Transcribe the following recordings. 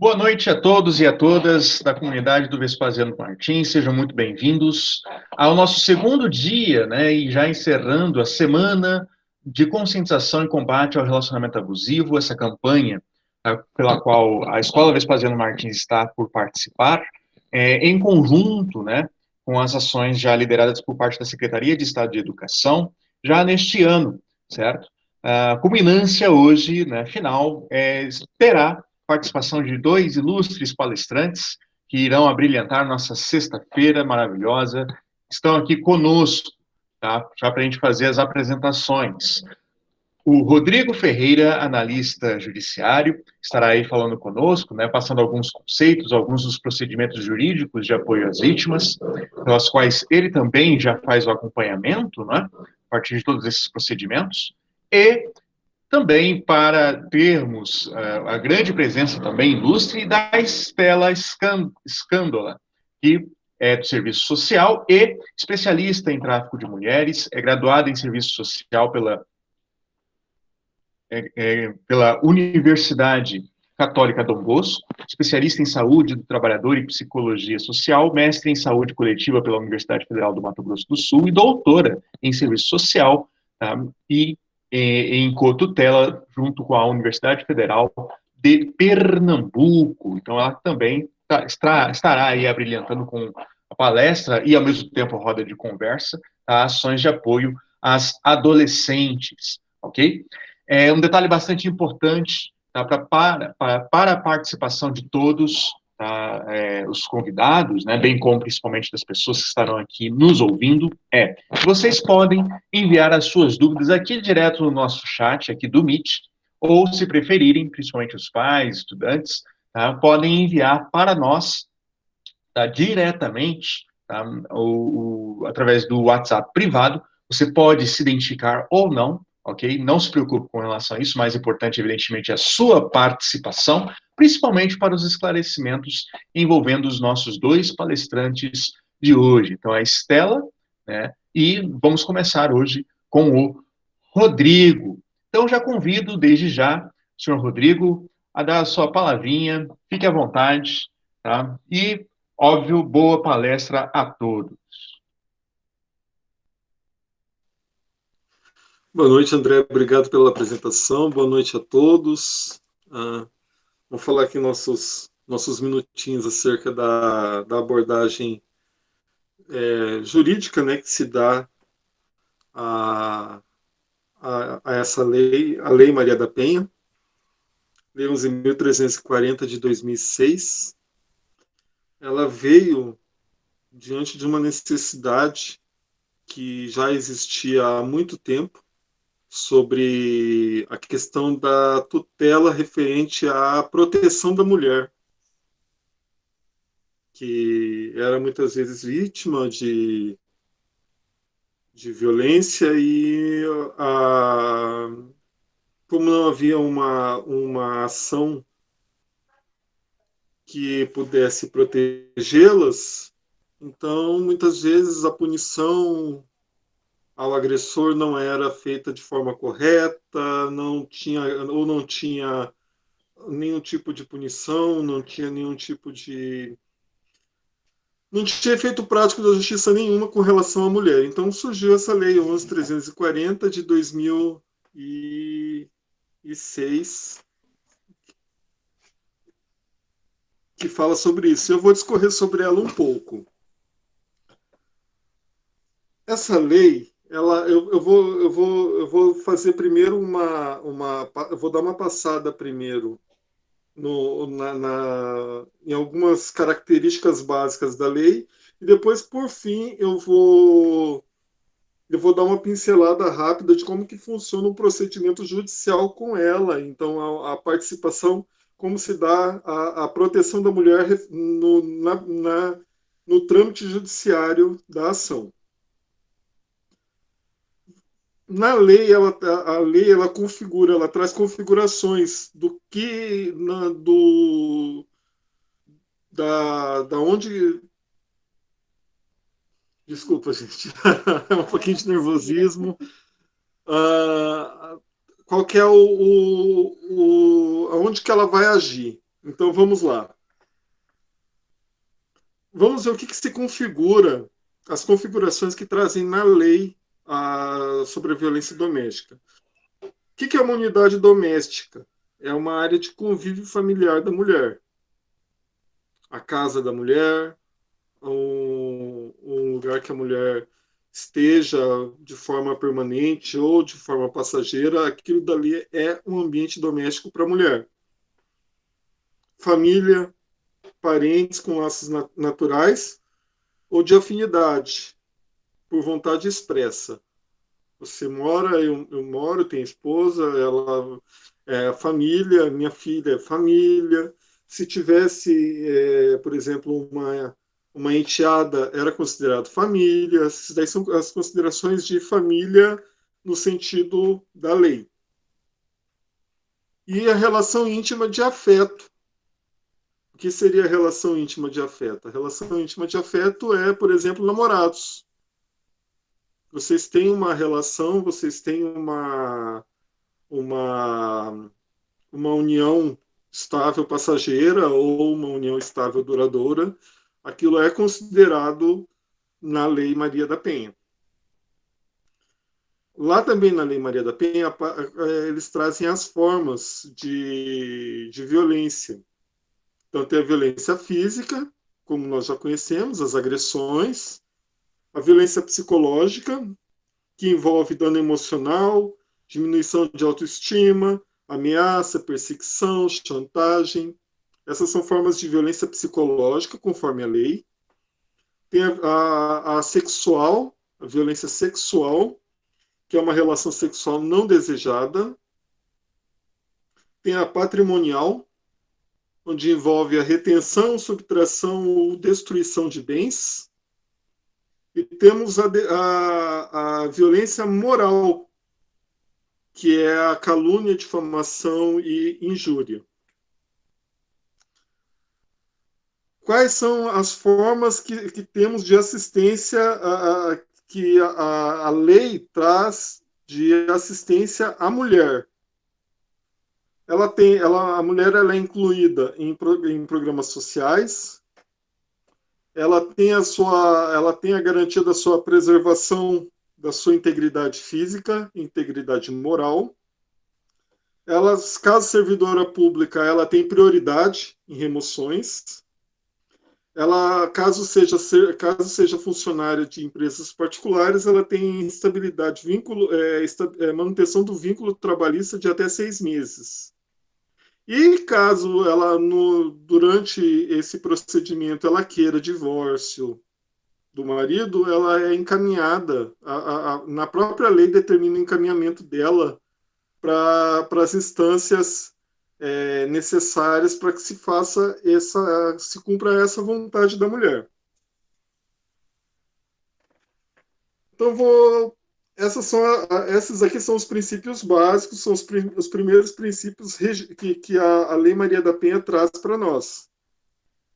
Boa noite a todos e a todas da comunidade do Vespasiano Martins, sejam muito bem-vindos ao nosso segundo dia, né, e já encerrando a semana de conscientização e combate ao relacionamento abusivo, essa campanha pela qual a Escola Vespasiano Martins está por participar, em conjunto, né, com as ações já lideradas por parte da Secretaria de Estado de Educação, já neste ano, certo? A culminância hoje, né, final, terá participação de dois ilustres palestrantes que irão abrilhantar nossa sexta-feira maravilhosa. Estão aqui conosco, tá? Já para a gente fazer as apresentações. O Rodrigo Ferreira, analista judiciário, estará aí falando conosco, né, passando alguns conceitos, alguns dos procedimentos jurídicos de apoio às vítimas, pelas quais ele também já faz o acompanhamento, né, a partir de todos esses procedimentos. E também para termos a grande presença também ilustre da Estela Scândola, que é do Serviço Social e especialista em tráfico de mulheres, é graduada em Serviço Social pela Universidade Católica Dom Bosco, especialista em saúde do trabalhador e psicologia social, mestre em saúde coletiva pela Universidade Federal do Mato Grosso do Sul e doutora em serviço social, tá? E em cotutela junto com a Universidade Federal de Pernambuco. Então, ela também estará aí abrilhantando com a palestra e, ao mesmo tempo, a roda de conversa, tá? Ações de apoio às adolescentes, ok? Um detalhe bastante importante, tá? Para a participação de todos, tá? Os convidados, né? Bem como principalmente das pessoas que estarão aqui nos ouvindo, vocês podem enviar as suas dúvidas aqui direto no nosso chat, aqui do Meet, ou se preferirem, principalmente os pais, estudantes, tá? Podem enviar para nós, tá? Diretamente, tá? Através do WhatsApp privado. Você pode se identificar ou não, ok? Não se preocupe com relação a isso, mais importante, evidentemente, é a sua participação, principalmente para os esclarecimentos envolvendo os nossos dois palestrantes de hoje. Então, a Estela, né? E vamos começar hoje com o Rodrigo. Então, já convido, desde já, o senhor Rodrigo, a dar a sua palavrinha, fique à vontade, tá? E, óbvio, boa palestra a todos. Boa noite, André. Obrigado pela apresentação. Boa noite a todos. Vamos falar aqui nossos minutinhos acerca da abordagem jurídica, né, que se dá a, a essa lei, a Lei Maria da Penha, Lei 11.340 de 2006. Ela veio diante de uma necessidade que já existia há muito tempo, sobre a questão da tutela referente à proteção da mulher, que era muitas vezes vítima de violência e, como não havia uma ação que pudesse protegê-las, então muitas vezes a punição ao agressor não era feita de forma correta, não tinha nenhum tipo de punição, não tinha nenhum tipo de. Não tinha efeito prático da justiça nenhuma com relação à mulher. Então surgiu essa lei 11.340 de 2006, que fala sobre isso. Eu vou discorrer sobre ela um pouco. Essa lei, eu vou fazer primeiro eu vou dar uma passada primeiro em algumas características básicas da lei, e depois, por fim, eu vou dar uma pincelada rápida de como que funciona o procedimento judicial com ela. Então, a participação, como se dá a proteção da mulher no trâmite judiciário da ação. Na lei, a lei ela configura, ela traz configurações do que da onde. Desculpa, gente, é um pouquinho de nervosismo. Qual que é aonde que ela vai agir? Então vamos lá. Vamos ver o que se configura, as configurações que trazem na lei sobre a violência doméstica. O que é uma unidade doméstica? É uma área de convívio familiar da mulher. A casa da mulher, um lugar que a mulher esteja de forma permanente ou de forma passageira, aquilo dali é um ambiente doméstico para a mulher. Família, parentes com laços naturais ou de afinidade, por vontade expressa. Você mora, eu moro, tenho esposa, ela é família, minha filha é família. Se tivesse, por exemplo, uma enteada, era considerado família. Essas daí são as considerações de família no sentido da lei. E a relação íntima de afeto. O que seria a relação íntima de afeto? A relação íntima de afeto é, por exemplo, namorados. Vocês têm uma relação, vocês têm uma, uma união estável passageira ou uma união estável duradoura, aquilo é considerado na Lei Maria da Penha. Lá também na Lei Maria da Penha, eles trazem as formas de violência. Então, tem a violência física, como nós já conhecemos, as agressões, a violência psicológica, que envolve dano emocional, diminuição de autoestima, ameaça, perseguição, chantagem. Essas são formas de violência psicológica, conforme a lei. Tem a sexual, a violência sexual, que é uma relação sexual não desejada. Tem a patrimonial, onde envolve a retenção, subtração ou destruição de bens. E temos a violência moral, que é a calúnia, difamação e injúria. Quais são as formas que temos de assistência que a lei traz de assistência à mulher? A mulher ela é incluída em programas sociais, ela tem a garantia da sua preservação da sua integridade física, integridade moral. Ela, caso servidora pública, ela tem prioridade em remoções. Ela, caso seja funcionária de empresas particulares, ela tem estabilidade, manutenção do vínculo trabalhista de até 6 meses. E caso ela, durante esse procedimento, ela queira divórcio do marido, ela é encaminhada, na própria lei determina o encaminhamento dela para as instâncias necessárias para que se cumpra essa vontade da mulher. Então esses aqui são os princípios básicos, são os primeiros princípios que a Lei Maria da Penha traz para nós.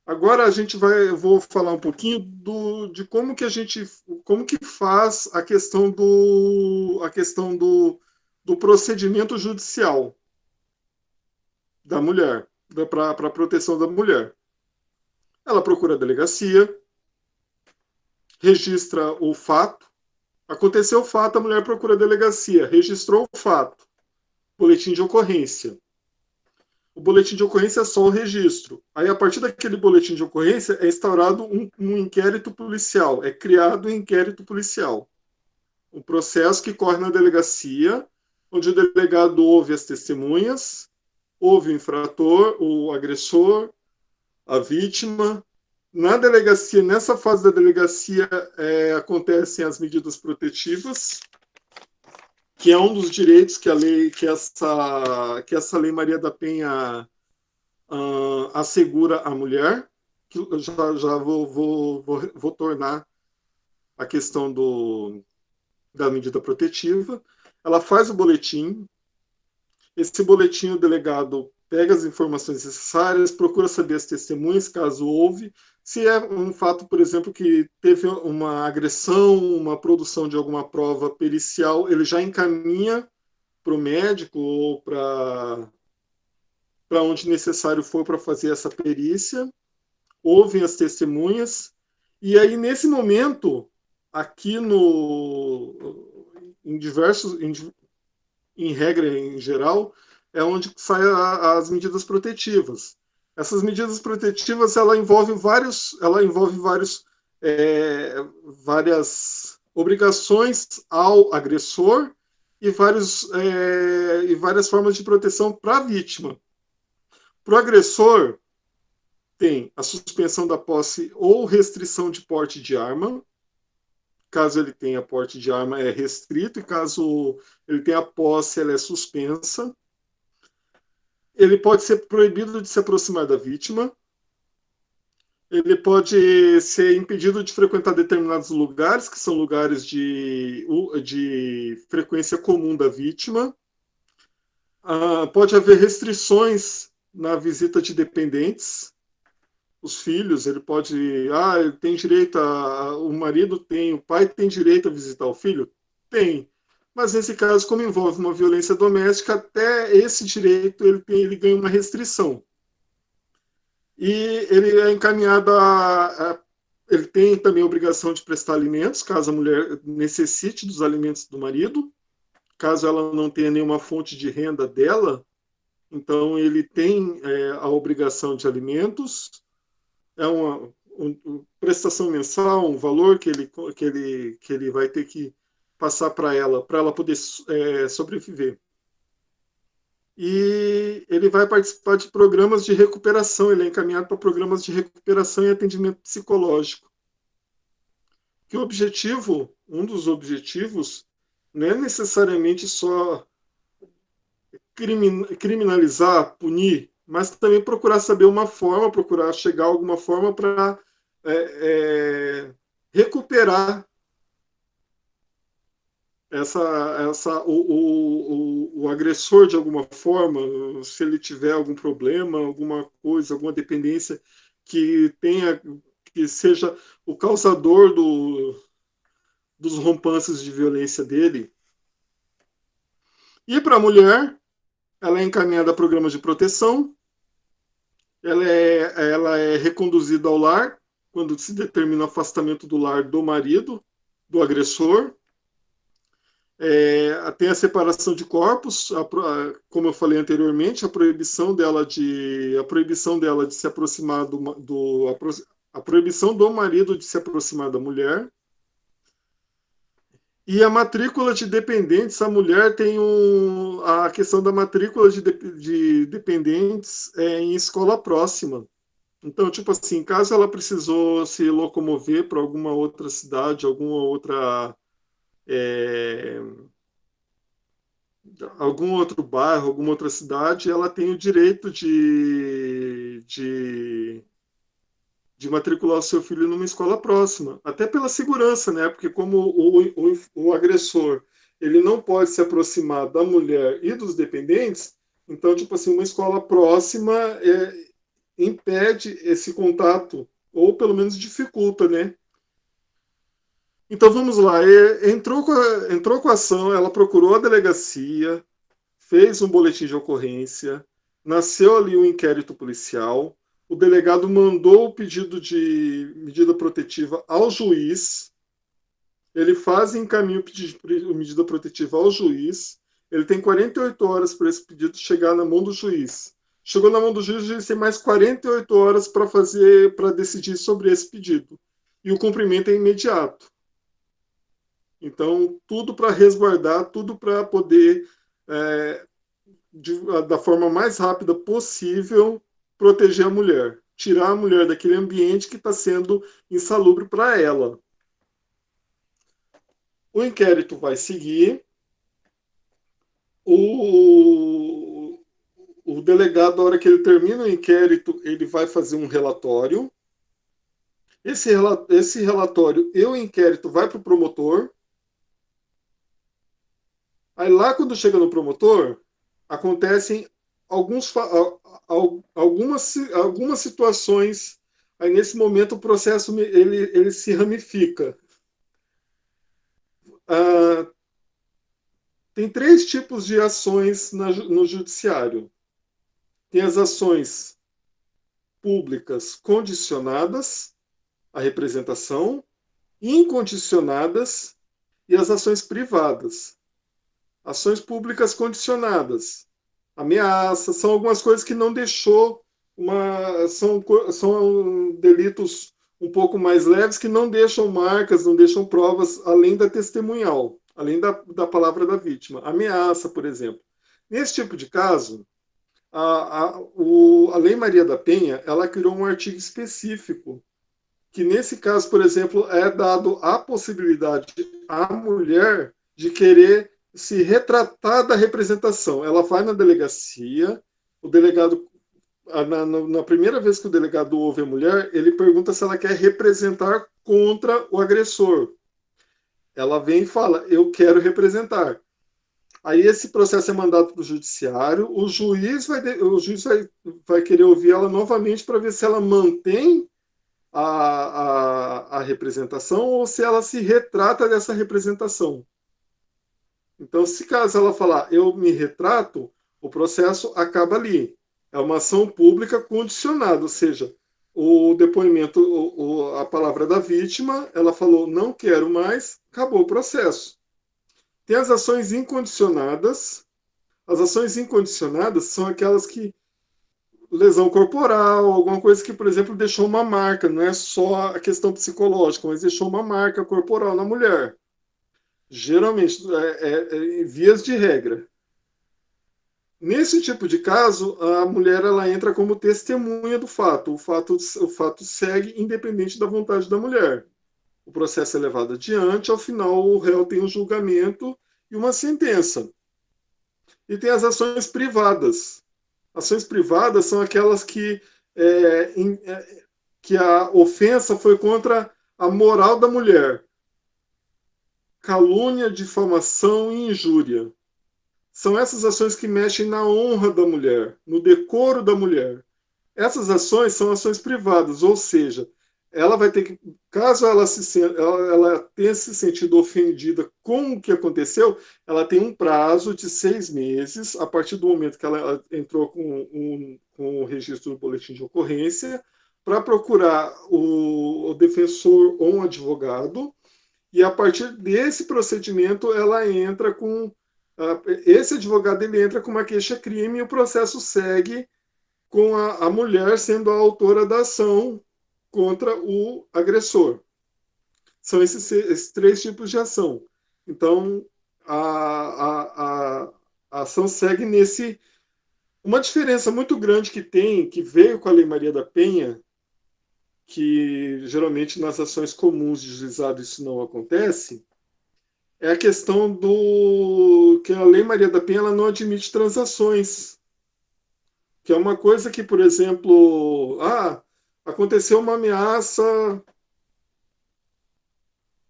Agora eu vou falar um pouquinho de como que faz a questão do procedimento judicial da mulher, para a proteção da mulher. Ela procura a delegacia, registra o fato. Aconteceu o fato, a mulher procura a delegacia, registrou o fato. Boletim de ocorrência. O boletim de ocorrência é só o registro. Aí, a partir daquele boletim de ocorrência, é instaurado um inquérito policial, é criado um inquérito policial. Um processo que corre na delegacia, onde o delegado ouve as testemunhas, ouve o infrator, o agressor, a vítima. Na delegacia, nessa fase da delegacia, acontecem as medidas protetivas, que é um dos direitos que essa Lei Maria da Penha assegura à mulher. Que eu já vou tornar a questão da medida protetiva. Ela faz o boletim. Esse boletim, o delegado pega as informações necessárias, procura saber as testemunhas, caso houve. Se é um fato, por exemplo, que teve uma agressão, uma produção de alguma prova pericial, ele já encaminha para o médico ou para para onde necessário for para fazer essa perícia, ouvem as testemunhas, e aí, nesse momento, aqui em diversos, em regra em geral, é onde saem as medidas protetivas. Essas medidas protetivas ela envolve várias obrigações ao agressor e várias formas de proteção para a vítima. Para o agressor, tem a suspensão da posse ou restrição de porte de arma. Caso ele tenha porte de arma, é restrito, e caso ele tenha posse, ela é suspensa. Ele pode ser proibido de se aproximar da vítima. Ele pode ser impedido de frequentar determinados lugares, que são lugares de frequência comum da vítima. Pode haver restrições na visita de dependentes. Os filhos, ele pode... ele tem direito o marido tem, o pai tem direito a visitar o filho? Tem. Mas nesse caso, como envolve uma violência doméstica, até esse direito ele ganha uma restrição. E ele é encaminhado ele tem também a obrigação de prestar alimentos, caso a mulher necessite dos alimentos do marido. Caso ela não tenha nenhuma fonte de renda dela, então ele tem a obrigação de alimentos. É uma prestação mensal, um valor que ele vai ter que passar para ela poder sobreviver. E ele vai participar de programas de recuperação, ele é encaminhado para programas de recuperação e atendimento psicológico. Que um dos objetivos, não é necessariamente só criminalizar, punir, mas também procurar saber uma forma, procurar chegar a alguma forma para recuperar o agressor de alguma forma, se ele tiver algum problema, alguma coisa, alguma dependência que seja o causador dos rompances de violência dele. E para a mulher, ela é encaminhada a programas de proteção, ela é reconduzida ao lar, quando se determina o afastamento do lar do marido, do agressor. Tem a separação de corpos, como eu falei anteriormente, a proibição dela de se aproximar a proibição do marido de se aproximar da mulher. E a matrícula de dependentes, a mulher tem a questão da matrícula de dependentes em escola próxima. Então, tipo assim, caso ela precisou se locomover para alguma outra cidade, algum outro bairro, alguma outra cidade, ela tem o direito de matricular o seu filho numa escola próxima, até pela segurança, né? Porque como o agressor ele não pode se aproximar da mulher e dos dependentes, então, tipo assim, uma escola próxima impede esse contato, ou pelo menos dificulta, né? Então vamos lá, entrou com a ação, ela procurou a delegacia, fez um boletim de ocorrência, nasceu ali um inquérito policial, o delegado mandou o pedido de medida protetiva ao juiz, ele faz e encaminha o pedido de medida protetiva ao juiz, ele tem 48 horas para esse pedido chegar na mão do juiz. Chegou na mão do juiz, o juiz tem mais 48 horas para decidir sobre esse pedido. E o cumprimento é imediato. Então, tudo para resguardar, tudo para poder, da forma mais rápida possível, proteger a mulher. Tirar a mulher daquele ambiente que está sendo insalubre para ela. O inquérito vai seguir. O delegado, na hora que ele termina o inquérito, ele vai fazer um relatório. Esse relatório e o inquérito vai para o promotor. Aí lá, quando chega no promotor, acontecem algumas situações. Aí, nesse momento, o processo ele se ramifica. Tem 3 tipos de ações no judiciário. Tem as ações públicas condicionadas à representação, incondicionadas e as ações privadas. Ações públicas condicionadas, ameaça, são algumas coisas que não deixou são delitos um pouco mais leves que não deixam marcas, não deixam provas além da testemunhal, além da palavra da vítima. Ameaça, por exemplo. Nesse tipo de caso, a Lei Maria da Penha, ela criou um artigo específico que nesse caso, por exemplo, é dado a possibilidade à mulher de querer se retratar da representação. Ela vai na delegacia, o delegado, na primeira vez que o delegado ouve a mulher, ele pergunta se ela quer representar contra o agressor. Ela vem e fala, eu quero representar. Aí esse processo é mandado para o judiciário, vai querer ouvir ela novamente para ver se ela mantém a representação ou se ela se retrata dessa representação. Então, se caso ela falar eu me retrato, o processo acaba ali. É uma ação pública condicionada, ou seja, o depoimento, a palavra da vítima, ela falou não quero mais, acabou o processo. Tem as ações incondicionadas. As ações incondicionadas são aquelas que lesão corporal, alguma coisa que, por exemplo, deixou uma marca, não é só a questão psicológica, mas deixou uma marca corporal na mulher. Geralmente, vias de regra. Nesse tipo de caso, a mulher ela entra como testemunha do fato. O fato segue independente da vontade da mulher. O processo é levado adiante, ao final o réu tem um julgamento e uma sentença. E tem as ações privadas. Ações privadas são aquelas que a ofensa foi contra a moral da mulher. Calúnia, difamação e injúria. São essas ações que mexem na honra da mulher, no decoro da mulher. Essas ações são ações privadas, ou seja, ela vai ter que, caso ela tenha se sentido ofendida com o que aconteceu, ela tem um prazo de 6 meses, a partir do momento que ela entrou com o registro do boletim de ocorrência, para procurar o defensor ou um advogado, e a partir desse procedimento ela entra com esse advogado ele entra com uma queixa-crime e o processo segue com a mulher sendo a autora da ação contra o agressor. São esses 3 tipos de ação. Então, a ação segue nesse. Uma diferença muito grande que veio com a Lei Maria da Penha, que geralmente nas ações comuns de juizado isso não acontece, é a questão do que a Lei Maria da Penha ela não admite transações, que é uma coisa que, por exemplo, aconteceu uma ameaça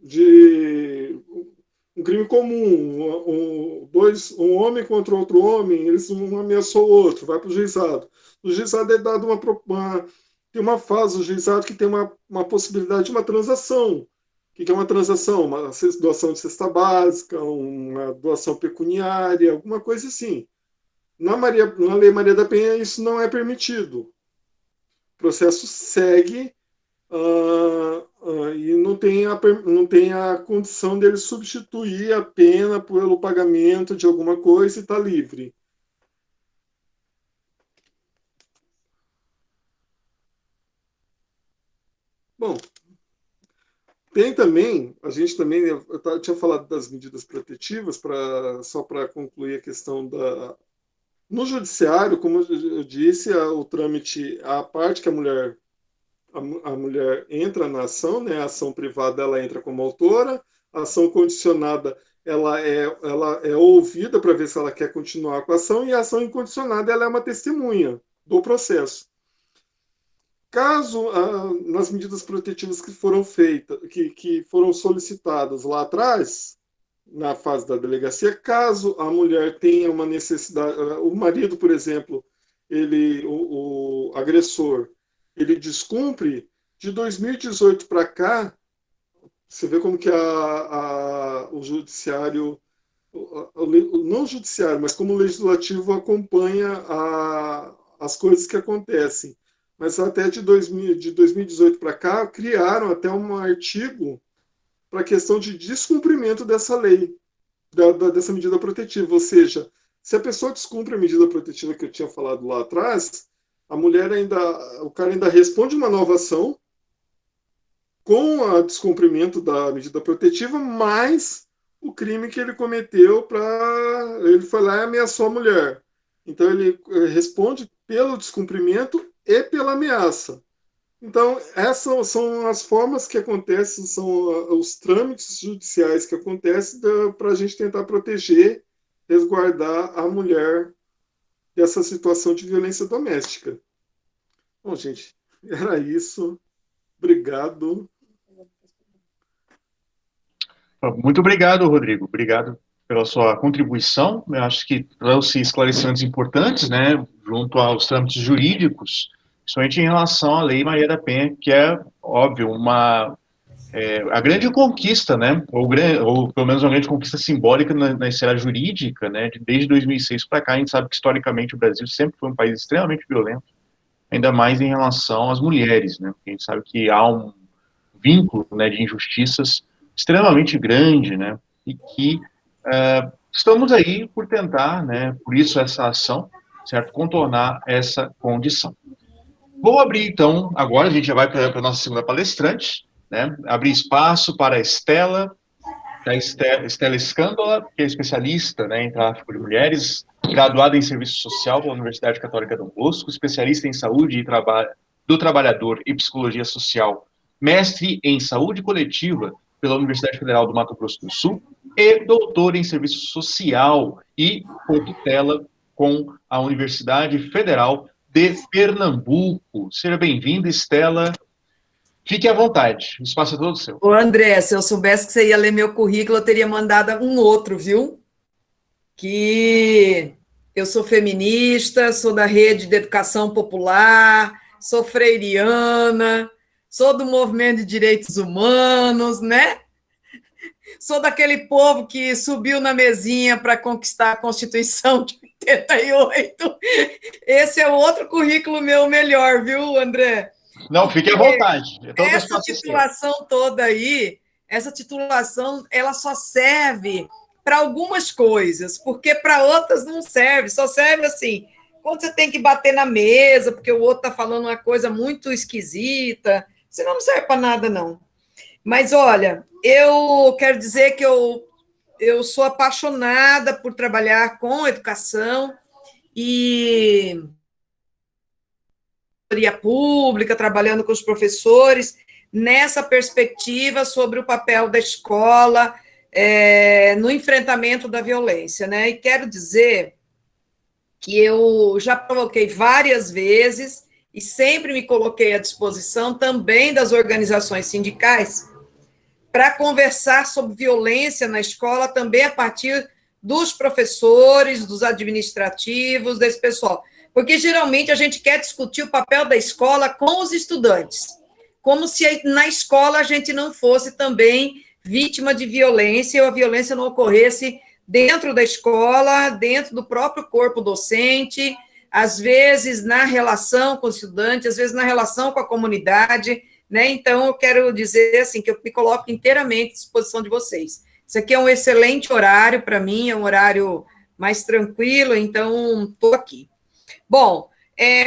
de um crime comum, um homem contra outro homem, um ameaçou o outro, vai para o juizado. O juizado é dado tem uma fase, o juizado que tem uma possibilidade de uma transação. O que é uma transação? Uma doação de cesta básica, uma doação pecuniária, alguma coisa assim. Na Lei Maria da Penha, isso não é permitido. O processo segue e não tem a condição dele substituir a pena pelo pagamento de alguma coisa e está livre. Bom, tem também, a gente também, eu tinha falado das medidas protetivas, só para concluir a questão no judiciário, como eu disse, o trâmite, a parte que a mulher entra na ação, né? A ação privada ela entra como autora, a ação condicionada ela é ouvida para ver se ela quer continuar com a ação, e a ação incondicionada ela é uma testemunha do processo. Caso nas medidas protetivas que foram feitas, que foram solicitadas lá atrás, na fase da delegacia, caso a mulher tenha uma necessidade, o marido, por exemplo, o agressor, ele descumpre, de 2018 para cá, você vê como que o judiciário, não o judiciário, mas como o legislativo acompanha as coisas que acontecem. Mas até de 2018 para cá, criaram até um artigo para a questão de descumprimento dessa lei, dessa medida protetiva. Ou seja, se a pessoa descumpre a medida protetiva que eu tinha falado lá atrás, o cara ainda responde uma nova ação com o descumprimento da medida protetiva, mais o crime que ele cometeu ele foi lá e ameaçou a mulher. Então ele responde pelo descumprimento e pela ameaça. Então, essas são as formas que acontecem, são os trâmites judiciais que acontecem para a gente tentar proteger, resguardar a mulher dessa situação de violência doméstica. Bom, gente, era isso. Obrigado. Muito obrigado, Rodrigo. Obrigado pela sua contribuição. Eu acho que trouxe esclarecimentos importantes, né, junto aos trâmites jurídicos, principalmente em relação à Lei Maria da Penha, que é, óbvio, a grande conquista, né, ou pelo menos uma grande conquista simbólica na esfera jurídica, né, desde 2006 para cá. A gente sabe que, historicamente, o Brasil sempre foi um país extremamente violento, ainda mais em relação às mulheres, né, porque a gente sabe que há um vínculo, né, de injustiças extremamente grande, né, e que estamos aí por tentar, né, por isso essa ação, certo, contornar essa condição. Vou abrir, então, agora a gente já vai para a nossa segunda palestrante, né, abrir espaço para a Estela Scândola, que é especialista, né, em tráfico de mulheres, graduada em Serviço Social pela Universidade Católica Dom Bosco, especialista em saúde do trabalhador e psicologia social, mestre em saúde coletiva pela Universidade Federal do Mato Grosso do Sul e doutor em Serviço Social e por tutela com a Universidade Federal de Pernambuco. Seja bem-vinda, Estela. Fique à vontade, o espaço é todo seu. Ô, André, se eu soubesse que você ia ler meu currículo, eu teria mandado um outro, viu? Que eu sou feminista, sou da rede de educação popular, sou freiriana, sou do movimento de direitos humanos, né? Sou daquele povo que subiu na mesinha para conquistar a Constituição de 88. Esse é o outro currículo meu melhor, viu, André? Não, fique à vontade. Essa titulação toda aí, essa titulação, ela só serve para algumas coisas, porque para outras não serve, só serve assim, quando você tem que bater na mesa, porque o outro está falando uma coisa muito esquisita, senão não serve para nada, não. Mas, olha, eu quero dizer que eu sou apaixonada por trabalhar com educação e pública, trabalhando com os professores, nessa perspectiva sobre o papel da escola no enfrentamento da violência, né? E quero dizer que eu já provoquei várias vezes e sempre me coloquei à disposição também das organizações sindicais para conversar sobre violência na escola, também a partir dos professores, dos administrativos, desse pessoal. Porque, geralmente, a gente quer discutir o papel da escola com os estudantes, como se na escola a gente não fosse também vítima de violência, ou a violência não ocorresse dentro da escola, dentro do próprio corpo docente, às vezes na relação com o estudante, às vezes na relação com a comunidade, né? Então, eu quero dizer assim, que eu me coloco inteiramente à disposição de vocês. Isso aqui é um excelente horário para mim, é um horário mais tranquilo, então estou aqui. Bom,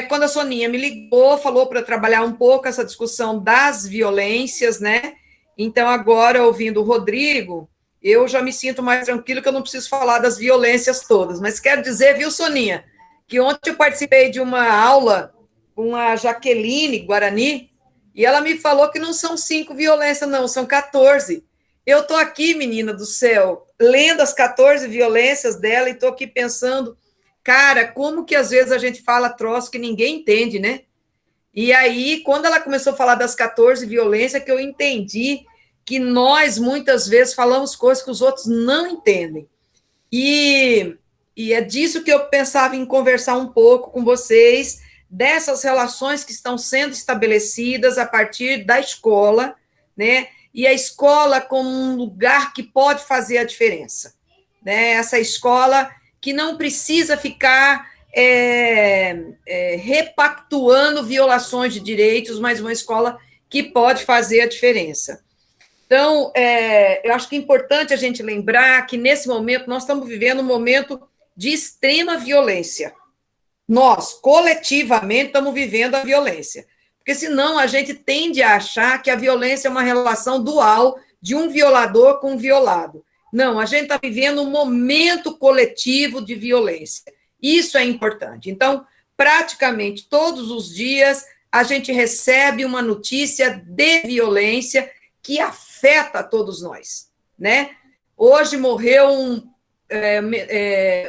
quando a Soninha me ligou, falou para trabalhar um pouco essa discussão das violências, né? Então, agora, ouvindo o Rodrigo, eu já me sinto mais tranquilo, que eu não preciso falar das violências todas. Mas quero dizer, viu, Soninha, que ontem eu participei de uma aula com a Jaqueline Guarani, e ela me falou que não são 5 violências, não, são 14. Eu estou aqui, menina do céu, lendo as 14 violências dela e estou aqui pensando, cara, como que às vezes a gente fala troço que ninguém entende, né? E aí, quando ela começou a falar das 14 violências, que eu entendi que nós, muitas vezes, falamos coisas que os outros não entendem. E é disso que eu pensava em conversar um pouco com vocês, dessas relações que estão sendo estabelecidas a partir da escola, né? E a escola como um lugar que pode fazer a diferença, né? Essa escola que não precisa ficar repactuando violações de direitos, mas uma escola que pode fazer a diferença. Então, eu acho que é importante a gente lembrar que, nesse momento, nós estamos vivendo um momento de extrema violência. Nós, coletivamente, estamos vivendo a violência. Porque, senão, a gente tende a achar que a violência é uma relação dual de um violador com um violado. Não, a gente está vivendo um momento coletivo de violência. Isso é importante. Então, praticamente todos os dias, a gente recebe uma notícia de violência que afeta todos nós, né? Hoje morreu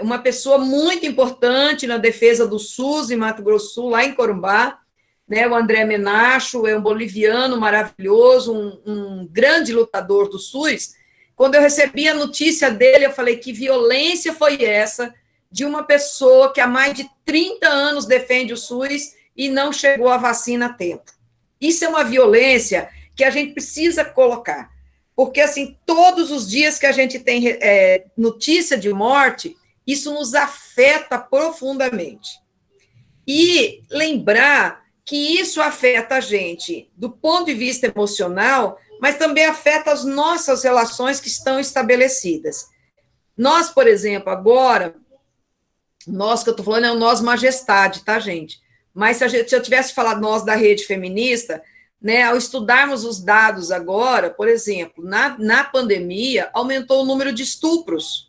uma pessoa muito importante na defesa do SUS em Mato Grosso do Sul, lá em Corumbá, né? O André Menacho, é um boliviano maravilhoso, um grande lutador do SUS. Quando eu recebi a notícia dele, eu falei, que violência foi essa de uma pessoa que há mais de 30 anos defende o SUS e não chegou a vacina a tempo. Isso é uma violência que a gente precisa colocar, porque, assim, todos os dias que a gente tem notícia de morte, isso nos afeta profundamente. E lembrar que isso afeta a gente do ponto de vista emocional, mas também afeta as nossas relações que estão estabelecidas. Nós, por exemplo, agora, nós que eu estou falando é o nós majestade, tá, gente? Mas se eu tivesse falado nós da rede feminista, né, ao estudarmos os dados agora, por exemplo, na pandemia, aumentou o número de estupros.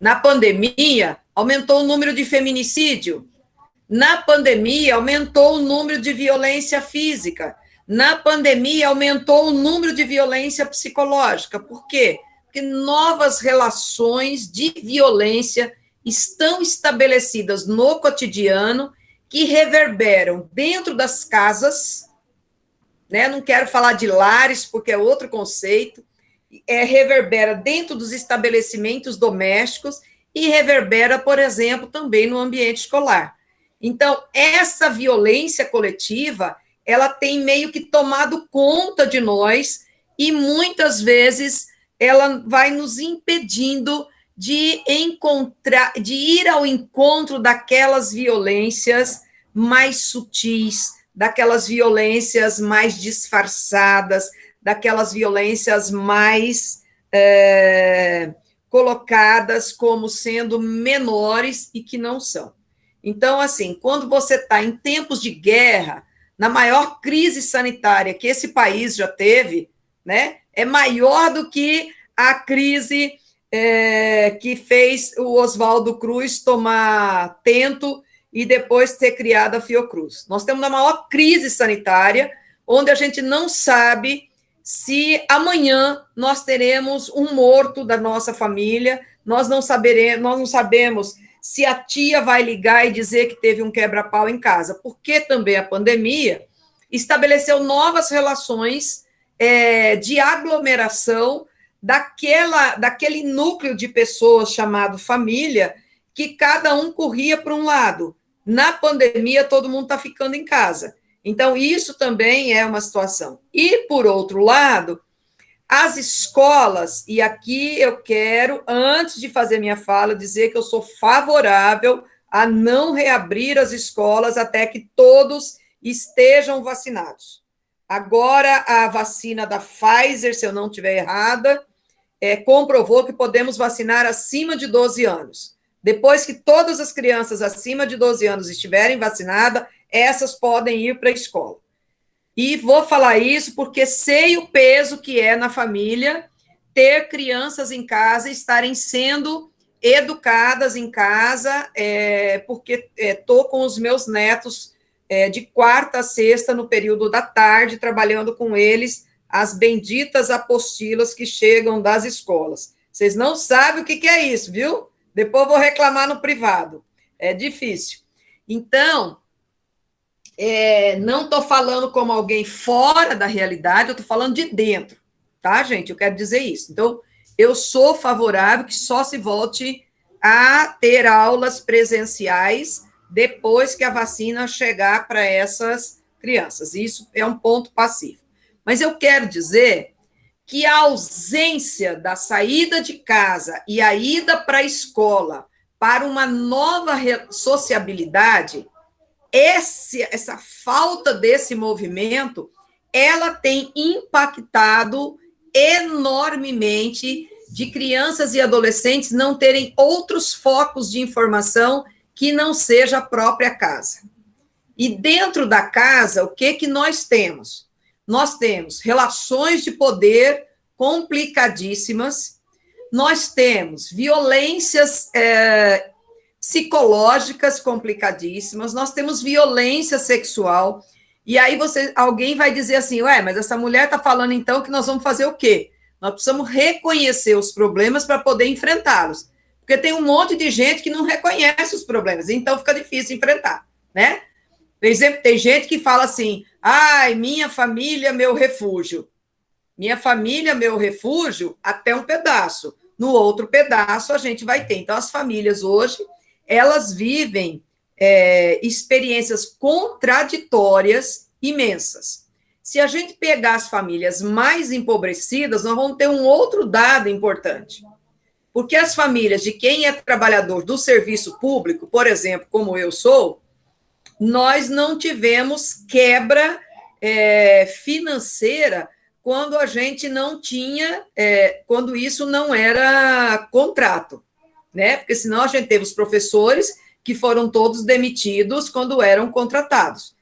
Na pandemia, aumentou o número de feminicídio. Na pandemia, aumentou o número de violência física. Na pandemia, aumentou o número de violência psicológica. Por quê? Porque novas relações de violência estão estabelecidas no cotidiano que reverberam dentro das casas, né? Não quero falar de lares, porque é outro conceito, reverbera dentro dos estabelecimentos domésticos e reverbera, por exemplo, também no ambiente escolar. Então, essa violência coletiva, ela tem meio que tomado conta de nós e, muitas vezes, ela vai nos impedindo de ir ao encontro daquelas violências mais sutis, daquelas violências mais disfarçadas, daquelas violências mais colocadas como sendo menores e que não são. Então, assim, quando você está em tempos de guerra, na maior crise sanitária que esse país já teve, né, é maior do que a crise que fez o Oswaldo Cruz tomar tento e depois ter criado a Fiocruz. Nós temos a maior crise sanitária, onde a gente não sabe se amanhã nós teremos um morto da nossa família, nós não sabemos se a tia vai ligar e dizer que teve um quebra-pau em casa, porque também a pandemia estabeleceu novas relações de aglomeração daquele núcleo de pessoas chamado família, que cada um corria para um lado. Na pandemia, todo mundo está ficando em casa. Então, isso também é uma situação. E, por outro lado, as escolas, e aqui eu quero, antes de fazer minha fala, dizer que eu sou favorável a não reabrir as escolas até que todos estejam vacinados. Agora, a vacina da Pfizer, se eu não estiver errada, comprovou que podemos vacinar acima de 12 anos. Depois que todas as crianças acima de 12 anos estiverem vacinadas, essas podem ir para a escola. E vou falar isso porque sei o peso que é na família ter crianças em casa e estarem sendo educadas em casa, porque estou com os meus netos de quarta a sexta, no período da tarde, trabalhando com eles as benditas apostilas que chegam das escolas. Vocês não sabem o que é isso, viu? Depois vou reclamar no privado. É difícil. Então, não estou falando como alguém fora da realidade, eu estou falando de dentro, tá, gente? Eu quero dizer isso. Então, eu sou favorável que só se volte a ter aulas presenciais depois que a vacina chegar para essas crianças. Isso é um ponto pacífico. Mas eu quero dizer que a ausência da saída de casa e a ida para a escola para uma nova sociabilidade, essa falta desse movimento, ela tem impactado enormemente de crianças e adolescentes não terem outros focos de informação que não seja a própria casa. E dentro da casa, o que nós temos? Nós temos relações de poder complicadíssimas, nós temos violências psicológicas complicadíssimas, nós temos violência sexual, e aí alguém vai dizer assim, ué, mas essa mulher está falando então que nós vamos fazer o quê? Nós precisamos reconhecer os problemas para poder enfrentá-los, porque tem um monte de gente que não reconhece os problemas, então fica difícil enfrentar, né? Por exemplo, tem gente que fala assim, ai, minha família, meu refúgio. Minha família, meu refúgio, até um pedaço. No outro pedaço, a gente vai ter. Então, as famílias hoje, elas vivem experiências contraditórias imensas. Se a gente pegar as famílias mais empobrecidas, nós vamos ter um outro dado importante. Porque as famílias de quem é trabalhador do serviço público, por exemplo, como eu sou, nós não tivemos quebra financeira quando a gente não tinha, quando isso não era contrato, né? Porque senão a gente teve os professores que foram todos demitidos quando eram contratados.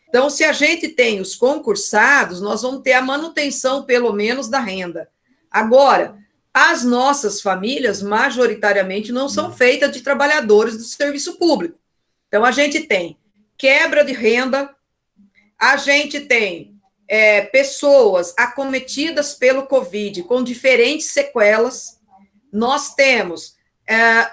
Então, se a gente tem os concursados, nós vamos ter a manutenção, pelo menos, da renda. Agora, as nossas famílias, majoritariamente, não são feitas de trabalhadores do serviço público. Então, a gente tem quebra de renda, a gente tem pessoas acometidas pelo Covid com diferentes sequelas, nós temos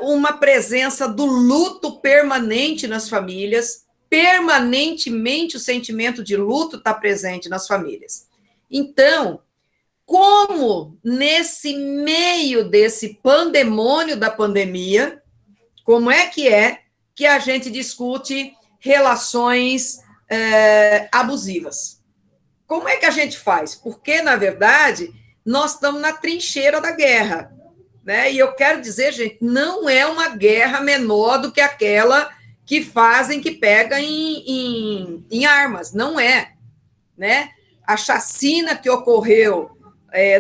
uma presença do luto permanente nas famílias, permanentemente o sentimento de luto está presente nas famílias. Então, como nesse meio desse pandemônio da pandemia, como é que a gente discute relações abusivas? Como é que a gente faz? Porque, na verdade, nós estamos na trincheira da guerra, né? E eu quero dizer, gente, não é uma guerra menor do que aquela que fazem, que pega em armas, não é, né? A chacina que ocorreu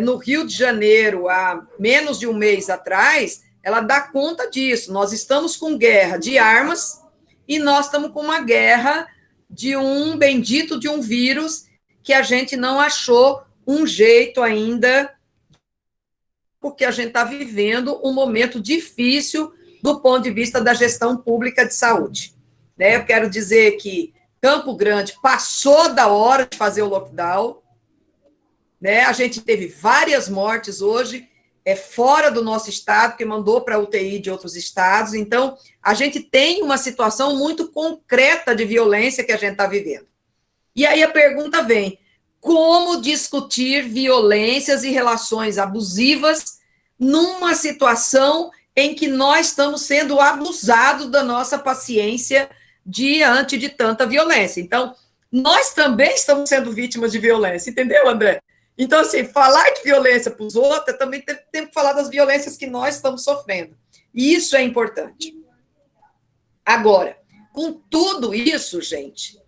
no Rio de Janeiro há menos de um mês atrás, ela dá conta disso. Nós estamos com guerra de armas e nós estamos com uma guerra de um bendito de um vírus que a gente não achou um jeito ainda, porque a gente está vivendo um momento difícil do ponto de vista da gestão pública de saúde, né? Eu quero dizer que Campo Grande passou da hora de fazer o lockdown, né? A gente teve várias mortes hoje, fora do nosso estado, que mandou para a UTI de outros estados. Então, a gente tem uma situação muito concreta de violência que a gente está vivendo. E aí a pergunta vem, como discutir violências e relações abusivas numa situação em que nós estamos sendo abusados da nossa paciência diante de tanta violência? Então, nós também estamos sendo vítimas de violência, entendeu, André? Então, assim, falar de violência para os outros, também tem que falar das violências que nós estamos sofrendo. E isso é importante. Agora, com tudo isso, gente,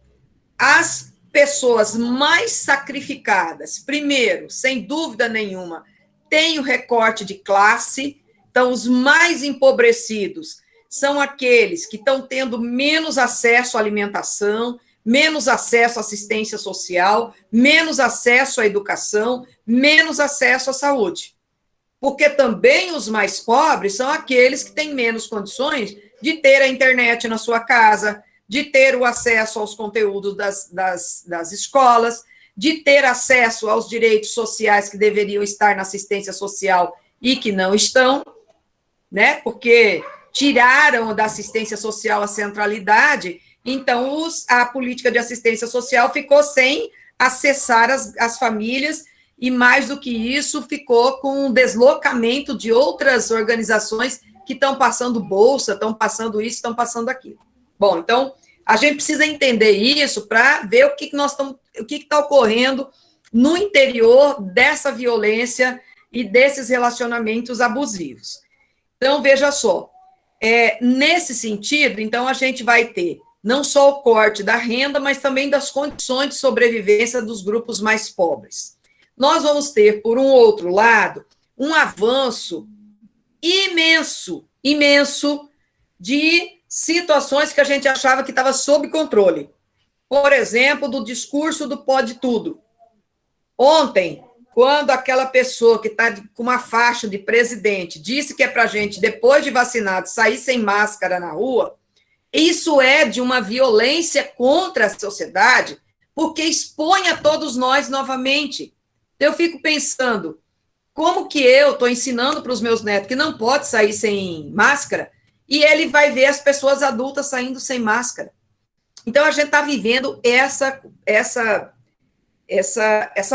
as pessoas mais sacrificadas, primeiro, sem dúvida nenhuma, tem o recorte de classe. Então, os mais empobrecidos são aqueles que estão tendo menos acesso à alimentação, menos acesso à assistência social, menos acesso à educação, menos acesso à saúde. Porque também os mais pobres são aqueles que têm menos condições de ter a internet na sua casa, de ter o acesso aos conteúdos das escolas, de ter acesso aos direitos sociais que deveriam estar na assistência social e que não estão, né? Porque tiraram da assistência social a centralidade, então a política de assistência social ficou sem acessar as famílias, e mais do que isso, ficou com um deslocamento de outras organizações que estão passando bolsa, estão passando isso, estão passando aquilo. Bom, então, a gente precisa entender isso para ver o que está ocorrendo no interior dessa violência e desses relacionamentos abusivos. Então, veja só, Nesse sentido, então, a gente vai ter não só o corte da renda, mas também das condições de sobrevivência dos grupos mais pobres. Nós vamos ter, por um outro lado, um avanço imenso, imenso, de situações que a gente achava que estava sob controle. Por exemplo, do discurso do pode tudo. Ontem, quando aquela pessoa que está com uma faixa de presidente disse que é para a gente, depois de vacinado, sair sem máscara na rua, isso é de uma violência contra a sociedade, porque expõe a todos nós novamente. Eu fico pensando, como que eu estou ensinando para os meus netos que não pode sair sem máscara, e ele vai ver as pessoas adultas saindo sem máscara. Então, a gente está vivendo essa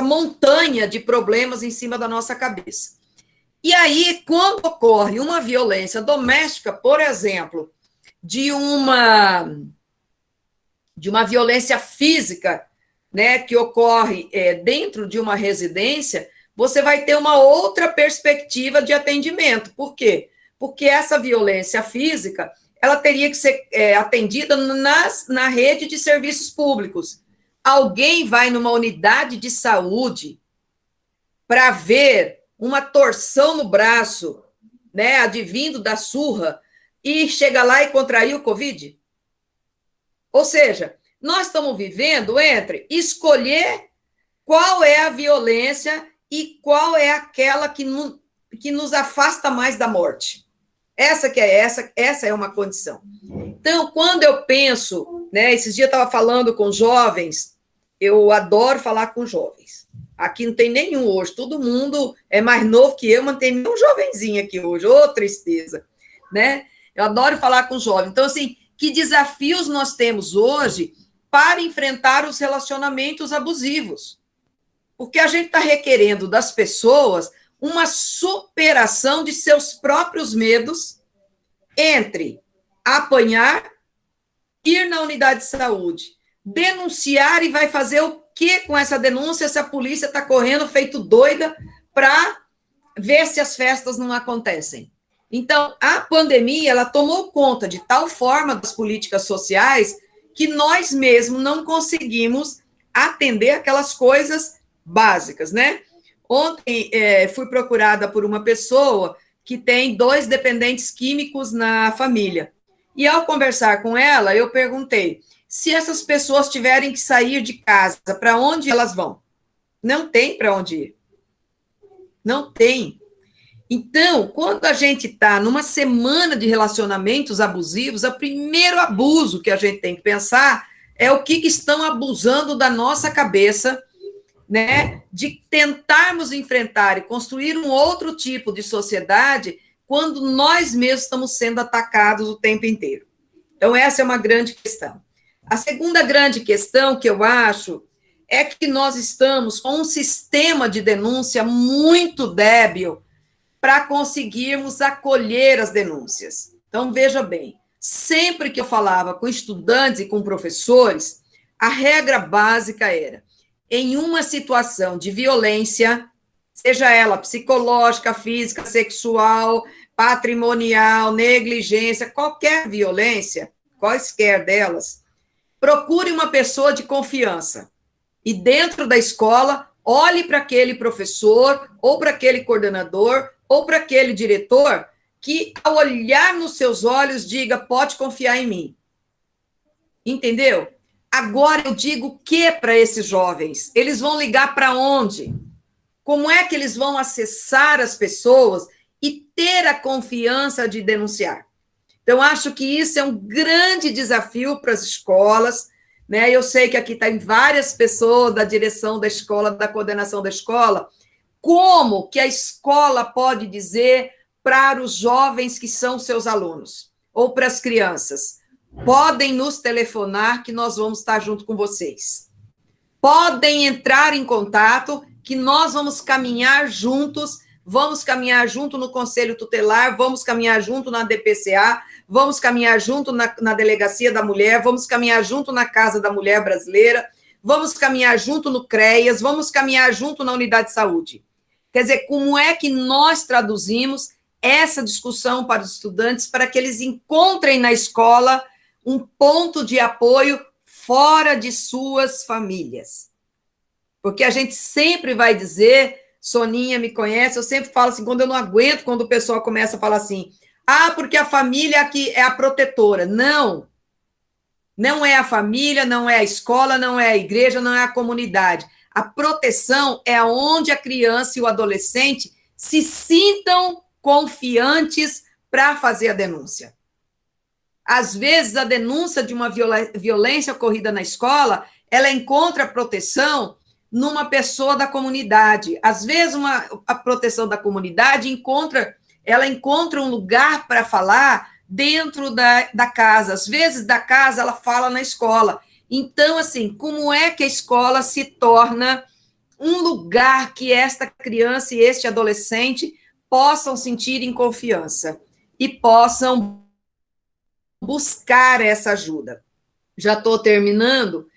montanha de problemas em cima da nossa cabeça. E aí, quando ocorre uma violência doméstica, por exemplo, de uma violência física, né, que ocorre dentro de uma residência, você vai ter uma outra perspectiva de atendimento. Por quê? Porque essa violência física, ela teria que ser atendida na rede de serviços públicos. Alguém vai numa unidade de saúde para ver uma torção no braço, né, advindo da surra, e chega lá e contrair o Covid? Ou seja, nós estamos vivendo entre escolher qual é a violência e qual é aquela que nos afasta mais da morte. Essa é uma condição. Então, quando eu penso, né, esses dias eu estava falando com jovens, eu adoro falar com jovens. Aqui não tem nenhum hoje, todo mundo é mais novo que eu, mas não tem nenhum jovenzinho aqui hoje, ô tristeza, né? Eu adoro falar com jovens. Então, assim, que desafios nós temos hoje para enfrentar os relacionamentos abusivos? Porque a gente está requerendo das pessoas uma superação de seus próprios medos entre apanhar, ir na unidade de saúde, denunciar, e vai fazer o que com essa denúncia se a polícia está correndo feito doida para ver se as festas não acontecem. Então, a pandemia, ela tomou conta de tal forma das políticas sociais que nós mesmos não conseguimos atender aquelas coisas básicas, né? Ontem, fui procurada por uma pessoa que tem 2 dependentes químicos na família. E, ao conversar com ela, eu perguntei, se essas pessoas tiverem que sair de casa, para onde elas vão? Não tem para onde ir. Não tem. Então, quando a gente está numa semana de relacionamentos abusivos, o primeiro abuso que a gente tem que pensar é o que estão abusando da nossa cabeça, né, de tentarmos enfrentar e construir um outro tipo de sociedade quando nós mesmos estamos sendo atacados o tempo inteiro. Então, essa é uma grande questão. A segunda grande questão que eu acho é que nós estamos com um sistema de denúncia muito débil para conseguirmos acolher as denúncias. Então, veja bem, sempre que eu falava com estudantes e com professores, a regra básica era, em uma situação de violência, seja ela psicológica, física, sexual, patrimonial, negligência, qualquer violência, quaisquer delas, procure uma pessoa de confiança. E dentro da escola, olhe para aquele professor, ou para aquele coordenador, ou para aquele diretor, que ao olhar nos seus olhos, diga, pode confiar em mim. Entendeu? Agora eu digo o que para esses jovens? Eles vão ligar para onde? Como é que eles vão acessar as pessoas e ter a confiança de denunciar? Então, acho que isso é um grande desafio para as escolas, né? Eu sei que aqui tem várias pessoas da direção da escola, da coordenação da escola. Como que a escola pode dizer para os jovens que são seus alunos, ou para as crianças, podem nos telefonar que nós vamos estar junto com vocês. Podem entrar em contato que nós vamos caminhar juntos, vamos caminhar junto no Conselho Tutelar, vamos caminhar junto na DPCA, vamos caminhar junto na Delegacia da Mulher, vamos caminhar junto na Casa da Mulher Brasileira, vamos caminhar junto no CREAS, vamos caminhar junto na Unidade de Saúde. Quer dizer, como é que nós traduzimos essa discussão para os estudantes, para que eles encontrem na escola um ponto de apoio fora de suas famílias. Porque a gente sempre vai dizer, Soninha me conhece, eu sempre falo assim, quando eu não aguento, quando o pessoal começa a falar assim, porque a família aqui é a protetora. Não, não é a família, não é a escola, não é a igreja, não é a comunidade. A proteção é onde a criança e o adolescente se sintam confiantes para fazer a denúncia. Às vezes, a denúncia de uma violência ocorrida na escola, ela encontra proteção numa pessoa da comunidade. Às vezes, a proteção da comunidade encontra um lugar para falar dentro da casa. Às vezes, da casa, ela fala na escola. Então, assim, como é que a escola se torna um lugar que esta criança e este adolescente possam sentir em confiança e possam buscar essa ajuda? Já estou terminando.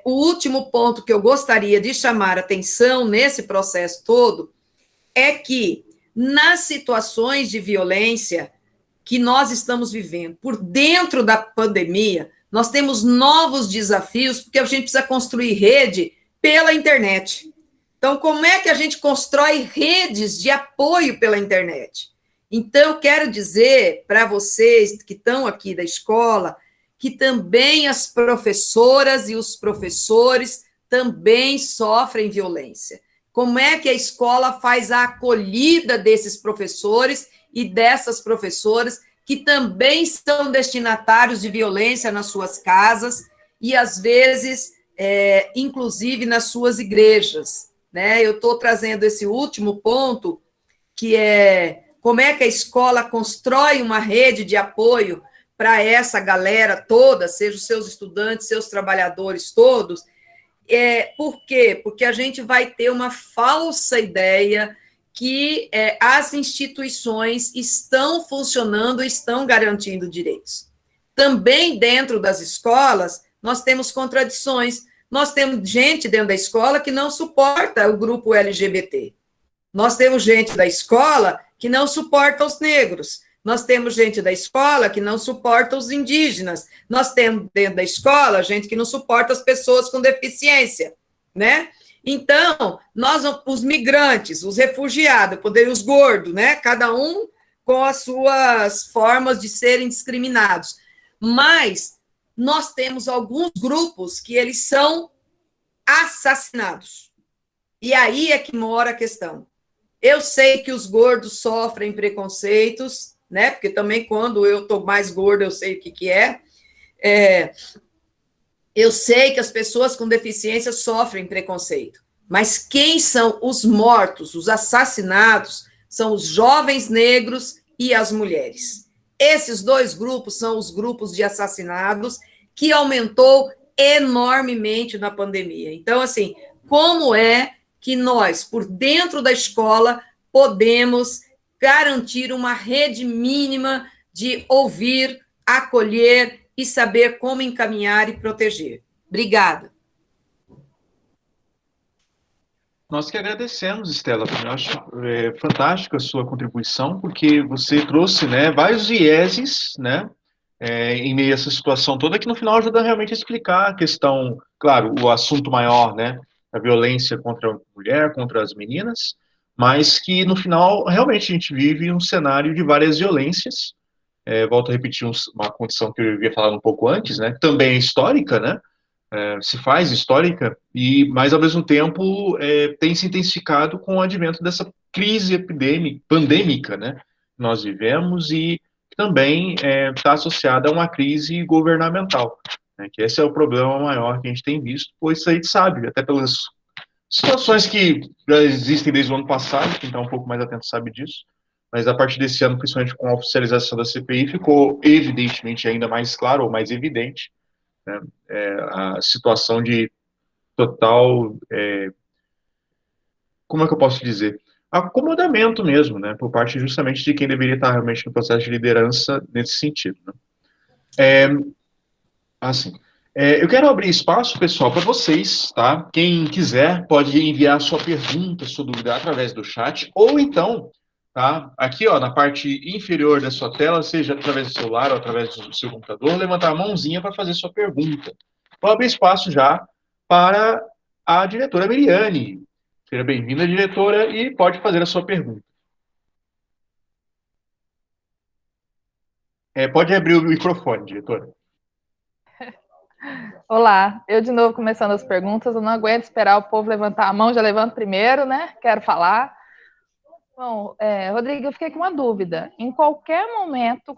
O último ponto que eu gostaria de chamar a atenção nesse processo todo é que, nas situações de violência que nós estamos vivendo, por dentro da pandemia, nós temos novos desafios, porque a gente precisa construir rede pela internet. Então, como é que a gente constrói redes de apoio pela internet? Então, eu quero dizer para vocês que estão aqui da escola, que também as professoras e os professores também sofrem violência. Como é que a escola faz a acolhida desses professores e dessas professoras que também são destinatários de violência nas suas casas e, às vezes, inclusive nas suas igrejas, né? Eu estou trazendo esse último ponto, que é como é que a escola constrói uma rede de apoio para essa galera toda, seja os seus estudantes, seus trabalhadores todos. Por quê? Porque a gente vai ter uma falsa ideia que as instituições estão funcionando, estão garantindo direitos. Também dentro das escolas, nós temos contradições. Nós temos gente dentro da escola que não suporta o grupo LGBT. Nós temos gente da escola que não suporta os negros. Nós temos gente da escola que não suporta os indígenas. Nós temos dentro da escola gente que não suporta as pessoas com deficiência, né? Então, os migrantes, os refugiados, os gordos, né? Cada um com as suas formas de serem discriminados. Mas nós temos alguns grupos que eles são assassinados. E aí é que mora a questão. Eu sei que os gordos sofrem preconceitos, né? Porque também quando eu estou mais gorda, eu sei o que é. Eu sei que as pessoas com deficiência sofrem preconceito. Mas quem são os mortos, os assassinados, são os jovens negros e as mulheres. Esses dois grupos são os grupos de assassinados que aumentou enormemente na pandemia. Então, assim, como é que nós, por dentro da escola, podemos garantir uma rede mínima de ouvir, acolher e saber como encaminhar e proteger? Obrigada. Nós que agradecemos, Estela. Eu acho fantástica a sua contribuição, porque você trouxe, né, vários vieses, né, em meio a essa situação toda, que no final ajuda realmente a explicar a questão, claro, o assunto maior, né, a violência contra a mulher, contra as meninas, mas que no final realmente a gente vive um cenário de várias violências. Volto a repetir uma condição que eu havia falado um pouco antes, né, também é histórica, né, se faz histórica, mas ao mesmo tempo tem se intensificado com o advento dessa crise pandêmica, né, que nós vivemos, e também está associada a uma crise governamental, né, que esse é o problema maior que a gente tem visto, pois isso a gente sabe, até pelas situações que já existem desde o ano passado, quem está um pouco mais atento sabe disso, mas a partir desse ano, principalmente com a oficialização da CPI, ficou evidentemente ainda mais claro, ou mais evidente, né, a situação de total, como é que eu posso dizer? Acomodamento mesmo, né, por parte justamente de quem deveria estar realmente no processo de liderança nesse sentido, né? Eu quero abrir espaço, pessoal, para vocês, tá? Quem quiser pode enviar sua pergunta, sua dúvida através do chat, ou então tá? Aqui, ó, na parte inferior da sua tela, seja através do celular ou através do seu computador, levantar a mãozinha para fazer sua pergunta. Vou abrir espaço já para a diretora Miriane. Seja bem-vinda, diretora, e pode fazer a sua pergunta. Pode abrir o microfone, diretora. Olá, eu de novo começando as perguntas, eu não aguento esperar o povo levantar a mão, já levanto primeiro, né? Quero falar. Bom, Rodrigo, eu fiquei com uma dúvida. Em qualquer momento,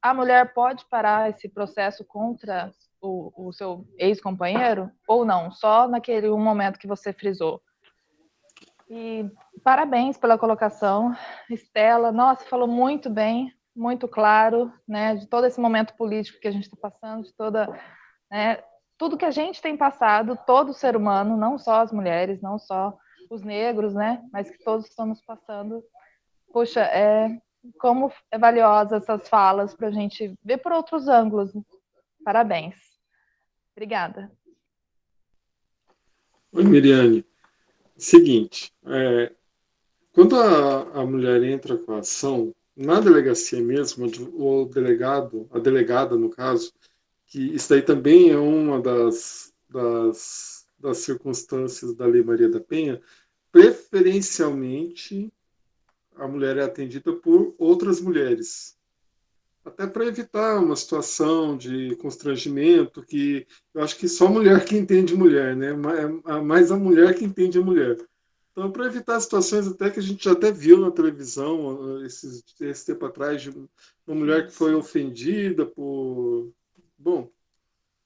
a mulher pode parar esse processo contra o seu ex-companheiro ou não? Só naquele um momento que você frisou. E parabéns pela colocação, Estela. Nossa, falou muito bem, muito claro, né? De todo esse momento político que a gente está passando, de toda, né, tudo que a gente tem passado, todo ser humano, não só as mulheres, não só os negros, né? Mas que todos estamos passando. Puxa, como é valiosa essas falas para a gente ver por outros ângulos. Parabéns. Obrigada. Oi, Miriane. Seguinte, quando a mulher entra com a ação, na delegacia mesmo, o delegado, a delegada, no caso, que isso daí também é uma das circunstâncias da Lei Maria da Penha, preferencialmente a mulher é atendida por outras mulheres. Até para evitar uma situação de constrangimento, que eu acho que só mulher que entende mulher, né? Mais a mulher que entende a mulher. Então, para evitar situações até que a gente já até viu na televisão, esse tempo atrás, de uma mulher que foi ofendida por... Bom,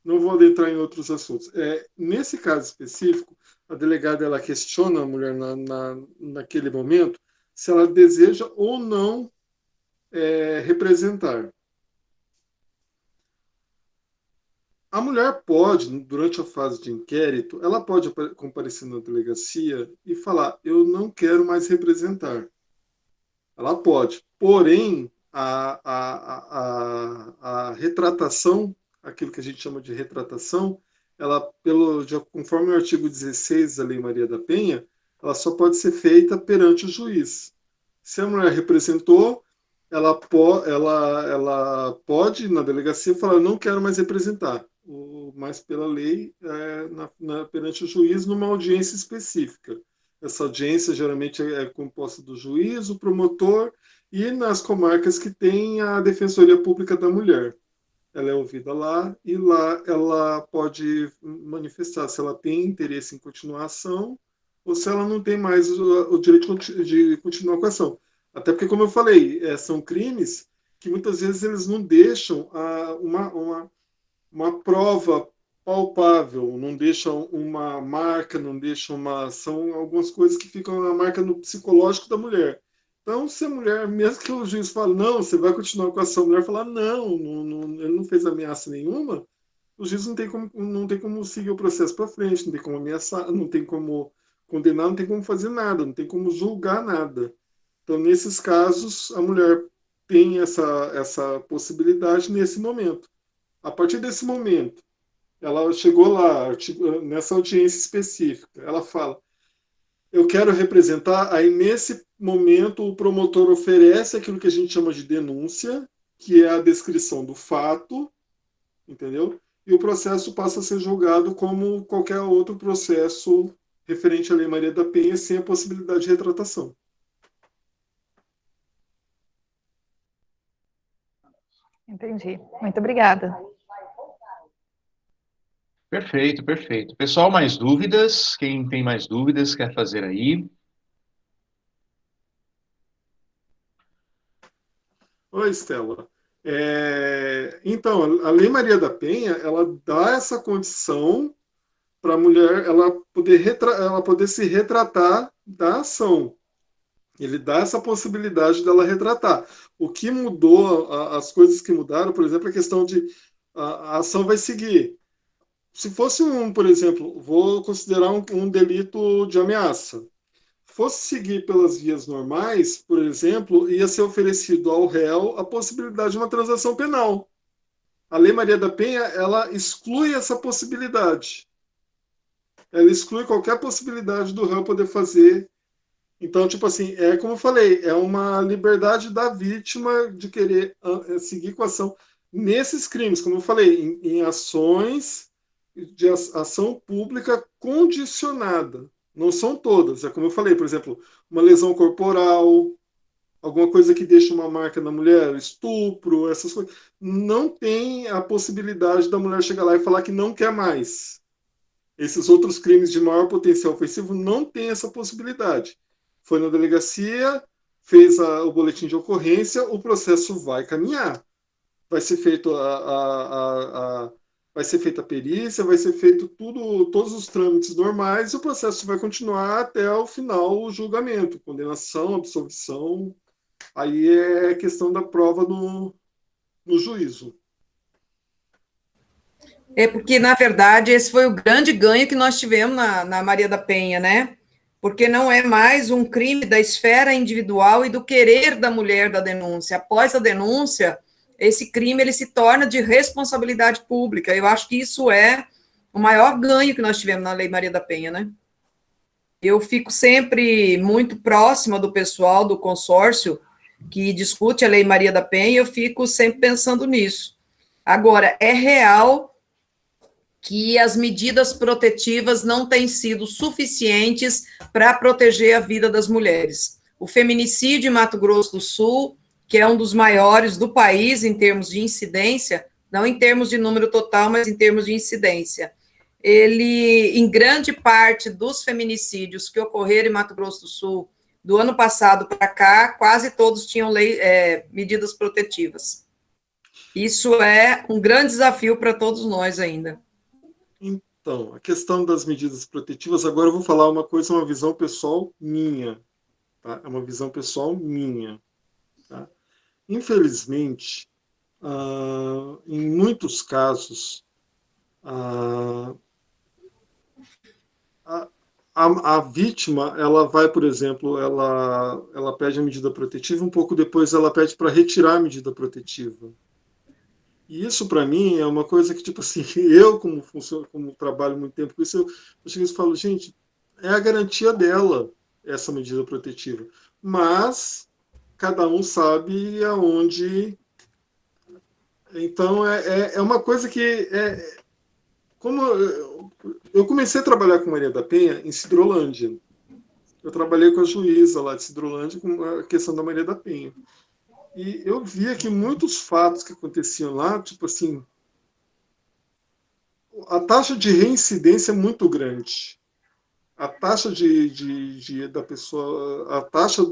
não vou adentrar em outros assuntos. Nesse caso específico, a delegada ela questiona a mulher naquele momento se ela deseja ou não representar. A mulher pode, durante a fase de inquérito, ela pode comparecer na delegacia e falar: eu não quero mais representar. Ela pode. Porém, a retratação, aquilo que a gente chama de retratação, ela, conforme o artigo 16 da Lei Maria da Penha, ela só pode ser feita perante o juiz. Se a mulher representou, ela pode, na delegacia, falar: não quero mais representar, mas pela lei, perante o juiz, numa audiência específica. Essa audiência geralmente é composta do juiz, o promotor e nas comarcas que tem a Defensoria Pública da Mulher. Ela é ouvida lá e lá ela pode manifestar se ela tem interesse em continuar a ação ou se ela não tem mais o direito de continuar com a ação. Até porque, como eu falei, são crimes que muitas vezes eles não deixam uma prova palpável, não deixam uma marca, não deixam uma... São algumas coisas que ficam na marca no psicológico da mulher. Então, se a mulher, mesmo que o juiz fale, não, você vai continuar com a ação, a mulher falar, não, ele não fez ameaça nenhuma, o juiz não tem como seguir o processo para frente, não tem como ameaçar, não tem como condenar, não tem como fazer nada, não tem como julgar nada. Então, nesses casos, a mulher tem essa possibilidade nesse momento. A partir desse momento, ela chegou lá, nessa audiência específica, ela fala: eu quero representar. Aí, nesse momento, o promotor oferece aquilo que a gente chama de denúncia, que é a descrição do fato, entendeu? E o processo passa a ser julgado como qualquer outro processo referente à Lei Maria da Penha, sem a possibilidade de retratação. Entendi. Muito obrigada. Perfeito, perfeito. Pessoal, mais dúvidas? Quem tem mais dúvidas quer fazer aí? Oi, Estela. Então, a Lei Maria da Penha, ela dá essa condição para a mulher ela poder se retratar da ação. Ele dá essa possibilidade dela retratar. O que mudou, as coisas que mudaram, por exemplo, a questão de a ação vai seguir. Se fosse por exemplo, vou considerar um delito de ameaça. Fosse seguir pelas vias normais, por exemplo, ia ser oferecido ao réu a possibilidade de uma transação penal. A Lei Maria da Penha, ela exclui essa possibilidade. Ela exclui qualquer possibilidade do réu poder fazer Então, tipo assim, é como eu falei, é uma liberdade da vítima de querer seguir com a ação nesses crimes, como eu falei, em ações de ação pública condicionada. Não são todas. É como eu falei, por exemplo, uma lesão corporal, alguma coisa que deixa uma marca na mulher, estupro, essas coisas. Não tem a possibilidade da mulher chegar lá e falar que não quer mais. Esses outros crimes de maior potencial ofensivo não tem essa possibilidade. Foi na delegacia, fez o boletim de ocorrência, o processo vai caminhar. Vai ser feito vai ser feita a perícia, vai ser feito tudo, todos os trâmites normais e o processo vai continuar até o final, o julgamento, condenação, absolvição. Aí é questão da prova no juízo. É porque, na verdade, esse foi o grande ganho que nós tivemos na Maria da Penha, né? Porque não é mais um crime da esfera individual e do querer da mulher da denúncia. Após a denúncia, esse crime ele se torna de responsabilidade pública. Eu acho que isso é o maior ganho que nós tivemos na Lei Maria da Penha, né? Eu fico sempre muito próxima do pessoal do consórcio que discute a Lei Maria da Penha, eu fico sempre pensando nisso. Agora, é real que as medidas protetivas não têm sido suficientes para proteger a vida das mulheres. O feminicídio em Mato Grosso do Sul, que é um dos maiores do país em termos de incidência, não em termos de número total, mas em termos de incidência, ele, em grande parte dos feminicídios que ocorreram em Mato Grosso do Sul, do ano passado para cá, quase todos tinham medidas protetivas. Isso é um grande desafio para todos nós ainda. Então, a questão das medidas protetivas, agora eu vou falar uma coisa, uma visão pessoal minha. Tá? É uma visão pessoal minha. Tá? Infelizmente, em muitos casos, a vítima, ela vai, por exemplo, ela pede a medida protetiva, um pouco depois ela pede para retirar a medida protetiva. E isso, para mim, é uma coisa que, tipo assim, eu, como trabalho muito tempo com isso, eu chego e falo, gente, é a garantia dela, essa medida protetiva. Mas, cada um sabe aonde... Então, é uma coisa que... como eu comecei a trabalhar com Maria da Penha em Sidrolândia. Eu trabalhei com a juíza lá de Sidrolândia com a questão da Maria da Penha. E eu via que muitos fatos que aconteciam lá, tipo assim, a taxa de reincidência é muito grande. A taxa da pessoa, a taxa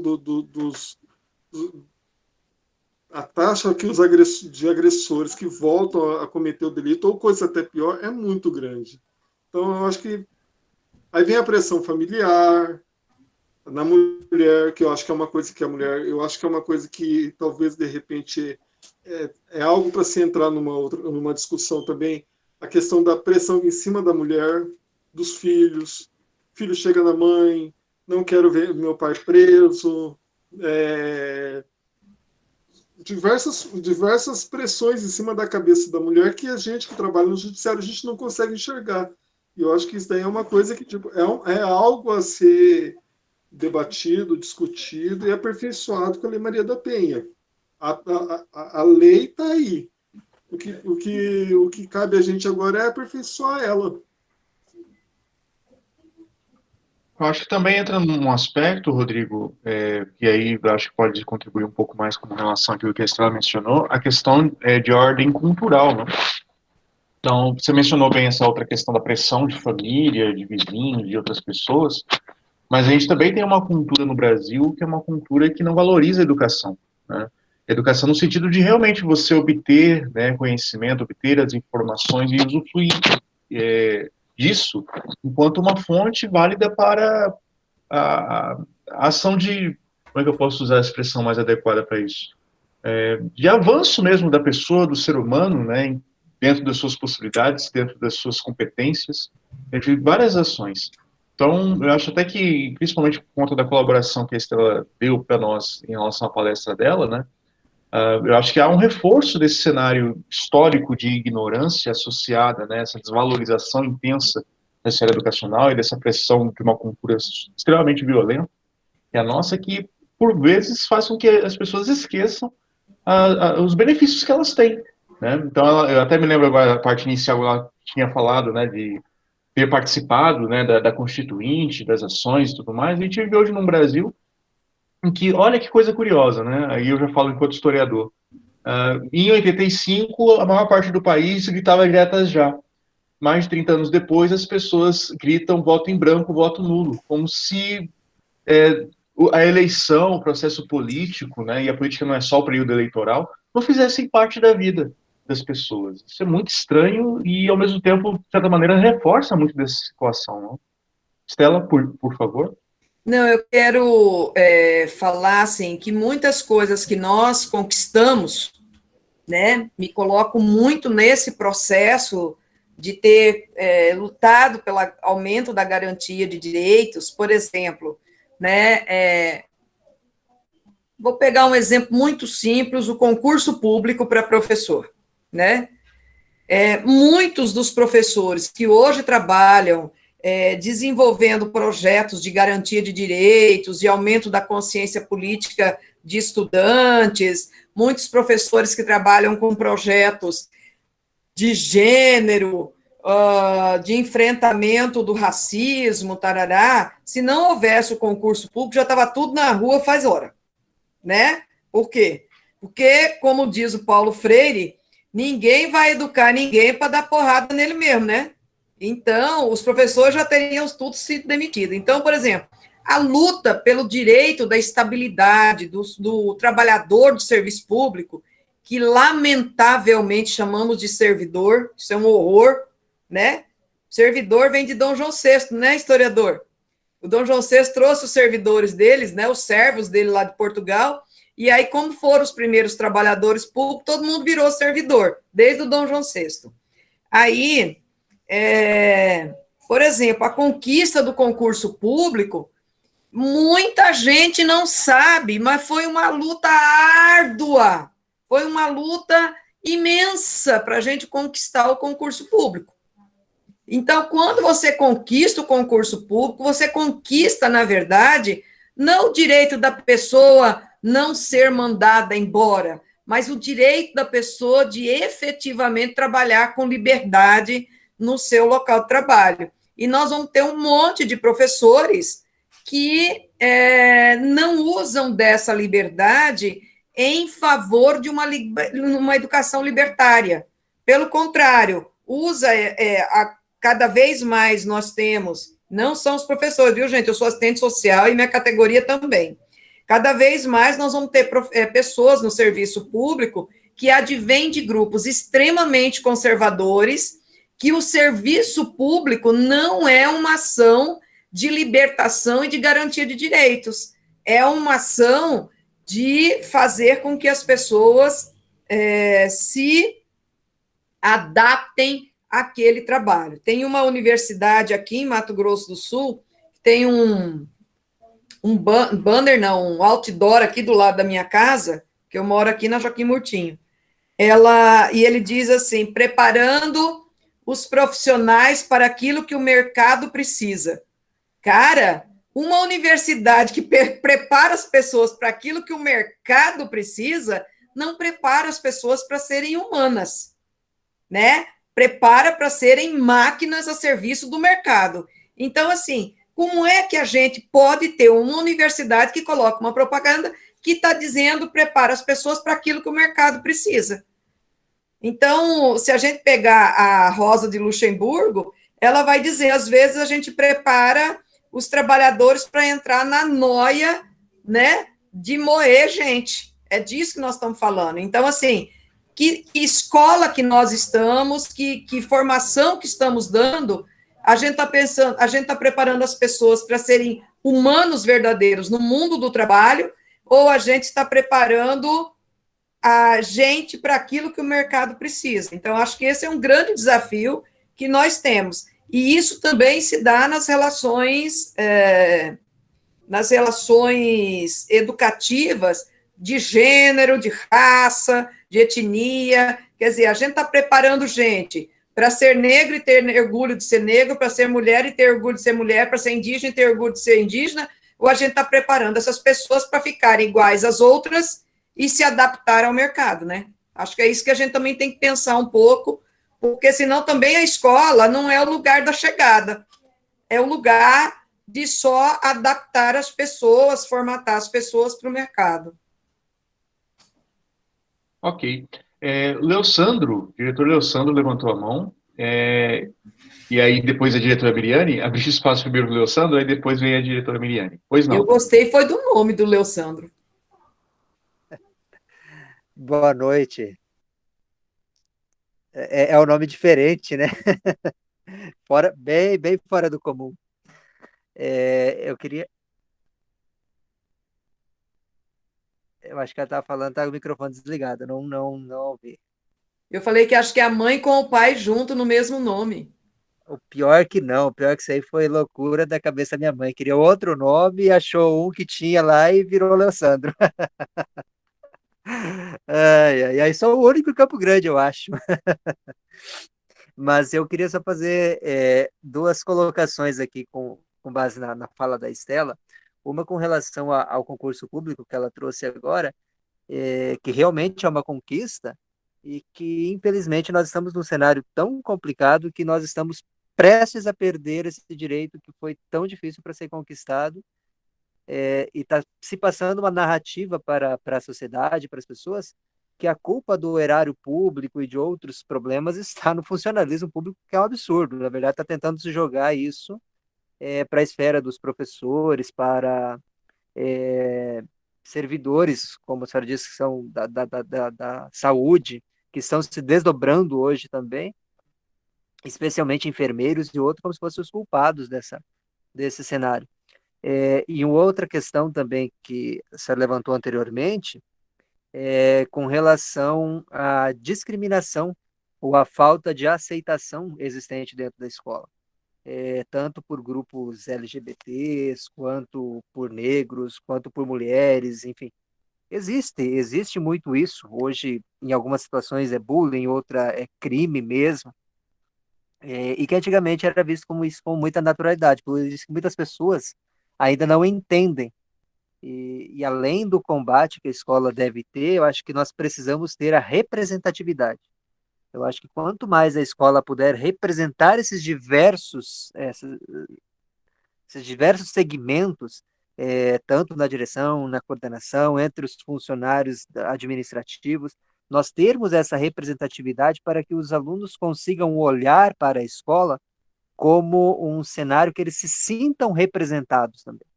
a taxa que de agressores que voltam a cometer o delito, ou coisa até pior, é muito grande. Então, eu acho que aí vem a pressão familiar, na mulher, que eu acho que é uma coisa que a mulher, eu acho que é uma coisa que talvez de repente é algo para se entrar numa discussão também, a questão da pressão em cima da mulher, dos filhos, filho chega na mãe, não quero ver meu pai preso, diversas pressões em cima da cabeça da mulher que a gente que trabalha no judiciário a gente não consegue enxergar. E eu acho que isso daí é uma coisa que tipo, é algo a ser debatido, discutido e aperfeiçoado com a Lei Maria da Penha. A lei está aí. O que cabe a gente agora é aperfeiçoar ela. Eu acho que também entra num aspecto, Rodrigo, que aí eu acho que pode contribuir um pouco mais com relação àquilo que a Estrela mencionou, a questão de ordem cultural, né? Então, você mencionou bem essa outra questão da pressão de família, de vizinhos, de outras pessoas, mas a gente também tem uma cultura no Brasil que é uma cultura que não valoriza a educação, né? Educação no sentido de realmente você obter, né, conhecimento, obter as informações e usufruir disso enquanto uma fonte válida para a ação de, como é que eu posso usar a expressão mais adequada para isso? De avanço mesmo da pessoa, do ser humano, né, dentro das suas possibilidades, dentro das suas competências, entre várias ações. Então, eu acho até que, principalmente por conta da colaboração que a Estela deu para nós em relação à palestra dela, né, eu acho que há um reforço desse cenário histórico de ignorância associada, né, essa desvalorização intensa da esfera educacional e dessa pressão de uma cultura extremamente violenta, que é a nossa, que por vezes faz com que as pessoas esqueçam os benefícios que elas têm, né? Então, eu até me lembro agora, a parte inicial, ela tinha falado, né, de ter participado, né, da Constituinte, das ações e tudo mais. A gente vive hoje num Brasil em que, olha que coisa curiosa, né? Aí eu já falo enquanto historiador. Em 85, a maior parte do país gritava diretas já. Mais de 30 anos depois, as pessoas gritam voto em branco, voto nulo, como se a eleição, o processo político, né, e a política não é só o período eleitoral, não fizessem parte da vida das pessoas. Isso é muito estranho e, ao mesmo tempo, de certa maneira, reforça muito dessa situação. Não? Stella, por favor. Não, eu quero falar assim, que muitas coisas que nós conquistamos, né, me coloco muito nesse processo de ter lutado pelo aumento da garantia de direitos, por exemplo, né, vou pegar um exemplo muito simples, o concurso público para professor, né, muitos dos professores que hoje trabalham desenvolvendo projetos de garantia de direitos e aumento da consciência política de estudantes, muitos professores que trabalham com projetos de gênero, de enfrentamento do racismo, tarará, se não houvesse o concurso público, já estava tudo na rua faz hora, né? Por quê? Porque, como diz o Paulo Freire, ninguém vai educar ninguém para dar porrada nele mesmo, né? Então, os professores já teriam tudo sido demitidos. Então, por exemplo, a luta pelo direito da estabilidade do trabalhador do serviço público, que lamentavelmente chamamos de servidor, isso é um horror, né? Servidor vem de Dom João VI, né, historiador? O Dom João VI trouxe os servidores deles, né, os servos dele lá de Portugal, e aí, como foram os primeiros trabalhadores públicos, todo mundo virou servidor, desde o Dom João VI. Aí, por exemplo, a conquista do concurso público, muita gente não sabe, mas foi uma luta árdua, foi uma luta imensa para a gente conquistar o concurso público. Então, quando você conquista o concurso público, você conquista, na verdade, não o direito da pessoa não ser mandada embora, mas o direito da pessoa de efetivamente trabalhar com liberdade no seu local de trabalho. E nós vamos ter um monte de professores que não usam dessa liberdade em favor de uma educação libertária. Pelo contrário, cada vez mais nós temos, não são os professores, viu, gente? Eu sou assistente social e minha categoria também. Cada vez mais nós vamos ter pessoas no serviço público que advêm de grupos extremamente conservadores, que o serviço público não é uma ação de libertação e de garantia de direitos, é uma ação de fazer com que as pessoas se adaptem àquele trabalho. Tem uma universidade aqui em Mato Grosso do Sul, tem um banner, não, um outdoor aqui do lado da minha casa, que eu moro aqui na Joaquim Murtinho. E ele diz assim, preparando os profissionais para aquilo que o mercado precisa. Cara, uma universidade que prepara as pessoas para aquilo que o mercado precisa, não prepara as pessoas para serem humanas, né? Prepara para serem máquinas a serviço do mercado. Então, assim, como é que a gente pode ter uma universidade que coloca uma propaganda que está dizendo prepara as pessoas para aquilo que o mercado precisa? Então, se a gente pegar a Rosa de Luxemburgo, ela vai dizer, às vezes a gente prepara os trabalhadores para entrar na noia, né, de moer gente. É disso que nós estamos falando. Então, assim, que escola que nós estamos, que formação que estamos dando, a gente está pensando, a gente está preparando as pessoas para serem humanos verdadeiros no mundo do trabalho, ou a gente está preparando a gente para aquilo que o mercado precisa. Então, acho que esse é um grande desafio que nós temos. E isso também se dá nas relações educativas de gênero, de raça, de etnia. Quer dizer, a gente está preparando gente para ser negro e ter orgulho de ser negro, para ser mulher e ter orgulho de ser mulher, para ser indígena e ter orgulho de ser indígena, ou a gente está preparando essas pessoas para ficarem iguais às outras e se adaptar ao mercado, né? Acho que é isso que a gente também tem que pensar um pouco, porque senão também a escola não é o lugar da chegada, é o lugar de só adaptar as pessoas, formatar as pessoas para o mercado. Ok. Diretor Leosandro levantou a mão, e aí depois a diretora Miriane, abriu espaço primeiro para o Leosandro, aí depois veio a diretora Miriane. Pois Eu não. gostei, foi do nome do Leosandro. Boa noite. É um nome diferente, né? Bem fora do comum. Eu queria. Eu acho que ela estava falando, tá com o microfone desligado, não ouvi. Eu falei que acho que é a mãe com o pai junto no mesmo nome. O pior que não, o pior que isso aí foi loucura da cabeça da minha mãe. Queria outro nome, achou um que tinha lá e virou Leandro. Aí sou o único em Campo Grande, eu acho. Mas eu queria só fazer duas colocações aqui com base na fala da Estela. Uma com relação ao concurso público que ela trouxe agora, que realmente é uma conquista e que, infelizmente, nós estamos num cenário tão complicado que nós estamos prestes a perder esse direito que foi tão difícil para ser conquistado, e está se passando uma narrativa para a sociedade, para as pessoas, que a culpa do erário público e de outros problemas está no funcionalismo público, que é um absurdo. Na verdade, está tentando se jogar isso para a esfera dos professores, para servidores, como a senhora disse, que são da saúde, que estão se desdobrando hoje também, especialmente enfermeiros e outros, como se fossem os culpados desse cenário. E uma outra questão também que a senhora levantou anteriormente, com relação à discriminação ou à falta de aceitação existente dentro da escola, tanto por grupos LGBTs, quanto por negros, quanto por mulheres, enfim. Existe muito isso. Hoje, em algumas situações é bullying, outra é crime mesmo, e que antigamente era visto como isso com muita naturalidade, por isso que muitas pessoas ainda não entendem. E além do combate que a escola deve ter, eu acho que nós precisamos ter a representatividade. Eu acho que quanto mais a escola puder representar esses diversos segmentos, tanto na direção, na coordenação, entre os funcionários administrativos, nós termos essa representatividade para que os alunos consigam olhar para a escola como um cenário que eles se sintam representados também.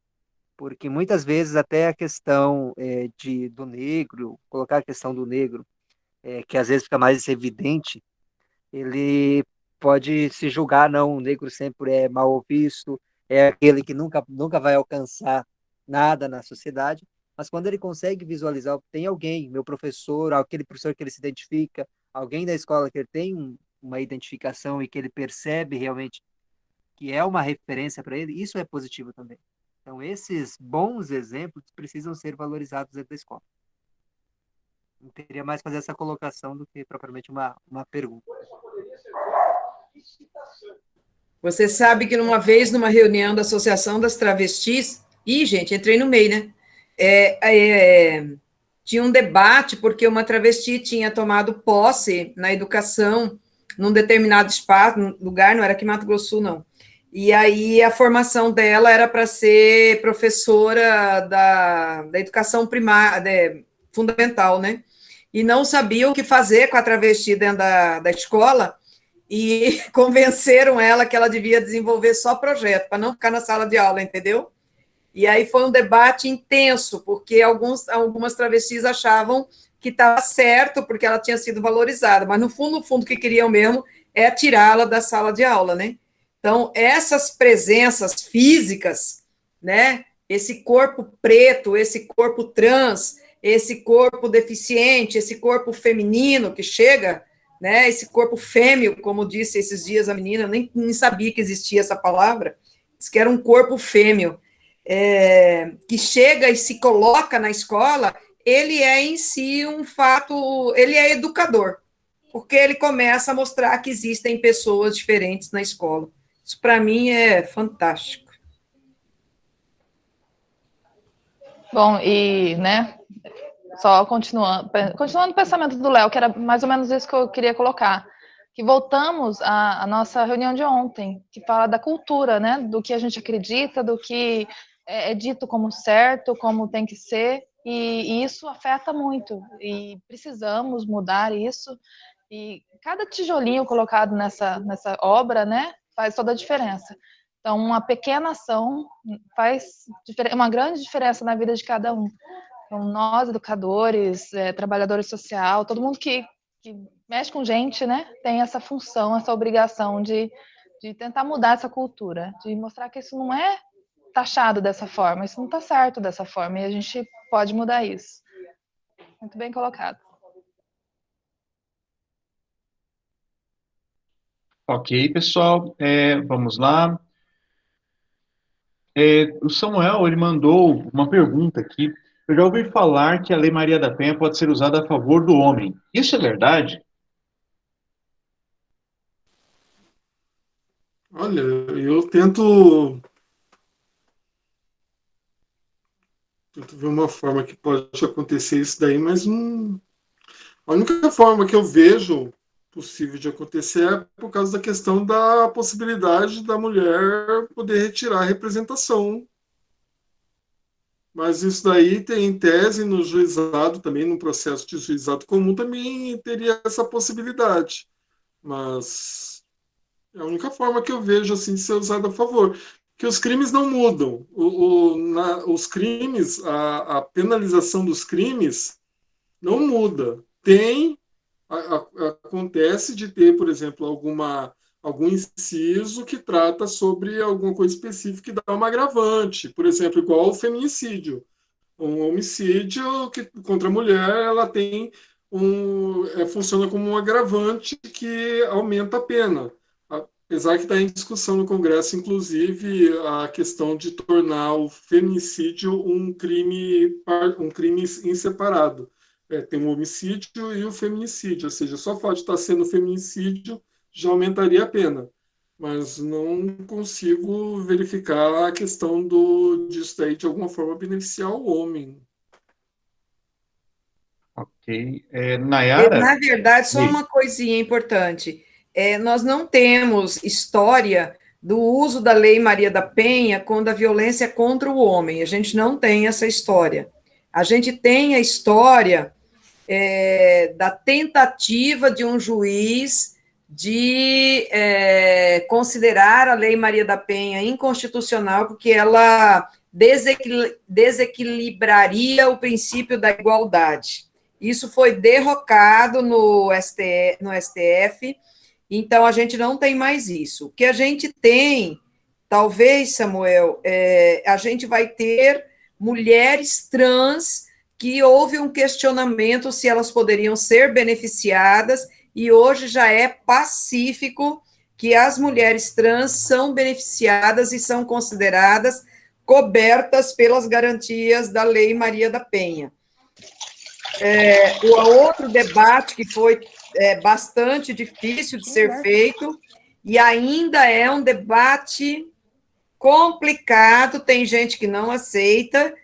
Porque muitas vezes até a questão do negro, colocar a questão do negro, que às vezes fica mais evidente, ele pode se julgar, não, o negro sempre é mal visto, é aquele que nunca vai alcançar nada na sociedade, mas quando ele consegue visualizar, tem alguém, meu professor, aquele professor que ele se identifica, alguém da escola que ele tem uma identificação e que ele percebe realmente que é uma referência para ele, isso é positivo também. Então, esses bons exemplos precisam ser valorizados dentro da escola. Não teria mais fazer essa colocação do que propriamente uma pergunta. Você sabe que numa vez, numa reunião da Associação das Travestis, gente, entrei no meio, né? Tinha um debate porque uma travesti tinha tomado posse na educação num determinado espaço, num lugar, não era aqui em Mato Grosso do Sul, não. E aí a formação dela era para ser professora da educação primária, fundamental, né? E não sabia o que fazer com a travesti dentro da escola, e convenceram ela que ela devia desenvolver só projeto, para não ficar na sala de aula, entendeu? E aí foi um debate intenso, porque algumas travestis achavam que estava certo, porque ela tinha sido valorizada, mas no fundo, o que queriam mesmo é tirá-la da sala de aula, né? Então, essas presenças físicas, né? Esse corpo preto, esse corpo trans, esse corpo deficiente, esse corpo feminino que chega, né? Esse corpo fêmeo, como disse esses dias a menina, nem sabia que existia essa palavra, disse que era um corpo fêmeo, que chega e se coloca na escola, ele é em si um fato, ele é educador, porque ele começa a mostrar que existem pessoas diferentes na escola. Isso, para mim, é fantástico. Bom, e, né, só continuando o pensamento do Léo, que era mais ou menos isso que eu queria colocar, que voltamos à nossa reunião de ontem, que fala da cultura, né, do que a gente acredita, do que é dito como certo, como tem que ser, e isso afeta muito, e precisamos mudar isso, e cada tijolinho colocado nessa obra, né, faz toda a diferença. Então, uma pequena ação faz uma grande diferença na vida de cada um. Então, nós, educadores, trabalhadores social, todo mundo que mexe com gente, né, tem essa função, essa obrigação de tentar mudar essa cultura, de mostrar que isso não é taxado dessa forma, isso não está certo dessa forma, e a gente pode mudar isso. Muito bem colocado. Ok, pessoal, vamos lá. O Samuel, ele mandou uma pergunta aqui. Eu já ouvi falar que a Lei Maria da Penha pode ser usada a favor do homem. Isso é verdade? Olha, eu tento ver uma forma que pode acontecer isso daí, mas a única forma que eu vejo possível de acontecer é por causa da questão da possibilidade da mulher poder retirar a representação. Mas isso daí tem em tese no juizado também, no processo de juizado comum, também teria essa possibilidade. Mas é a única forma que eu vejo assim de ser usada a favor. Que os crimes não mudam. Os crimes, a penalização dos crimes não muda. Acontece de ter, por exemplo, algum inciso que trata sobre alguma coisa específica que dá uma agravante. Por exemplo, igual o feminicídio. Um homicídio contra a mulher, ela tem funciona como um agravante que aumenta a pena. Apesar que está em discussão no Congresso, inclusive, a questão de tornar o feminicídio um crime em separado. Tem o homicídio e o feminicídio, ou seja, só o fato de estar sendo feminicídio já aumentaria a pena. Mas não consigo verificar a questão disso daí de alguma forma beneficiar o homem. Ok. Nayara? Na verdade, só uma coisinha importante. Nós não temos história do uso da Lei Maria da Penha quando a violência é contra o homem. A gente não tem essa história. A gente tem a história da tentativa de um juiz de considerar a Lei Maria da Penha inconstitucional, porque ela desequilibraria o princípio da igualdade. Isso foi derrocado no STF, então a gente não tem mais isso. O que a gente tem, talvez, Samuel, a gente vai ter mulheres trans que houve um questionamento se elas poderiam ser beneficiadas, e hoje já é pacífico que as mulheres trans são beneficiadas e são consideradas cobertas pelas garantias da Lei Maria da Penha. O outro debate que foi bastante difícil de ser feito, e ainda é um debate complicado, tem gente que não aceita,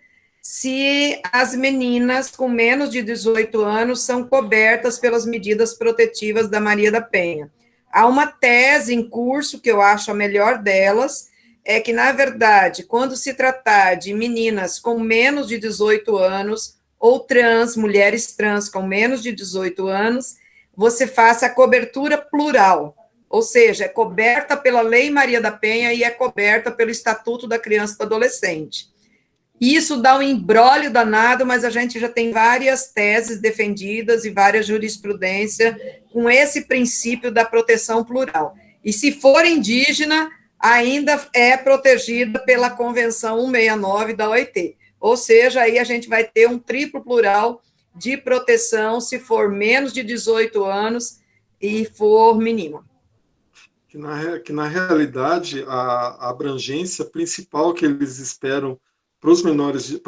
se as meninas com menos de 18 anos são cobertas pelas medidas protetivas da Maria da Penha. Há uma tese em curso, que eu acho a melhor delas, é que, na verdade, quando se tratar de meninas com menos de 18 anos, ou trans, mulheres trans com menos de 18 anos, você faça a cobertura plural, ou seja, é coberta pela Lei Maria da Penha e é coberta pelo Estatuto da Criança e do Adolescente. Isso dá um imbróglio danado, mas a gente já tem várias teses defendidas e várias jurisprudências com esse princípio da proteção plural. E se for indígena, ainda é protegida pela Convenção 169 da OIT. Ou seja, aí a gente vai ter um triplo plural de proteção se for menos de 18 anos e for menino. Que na realidade, a abrangência principal que eles esperam para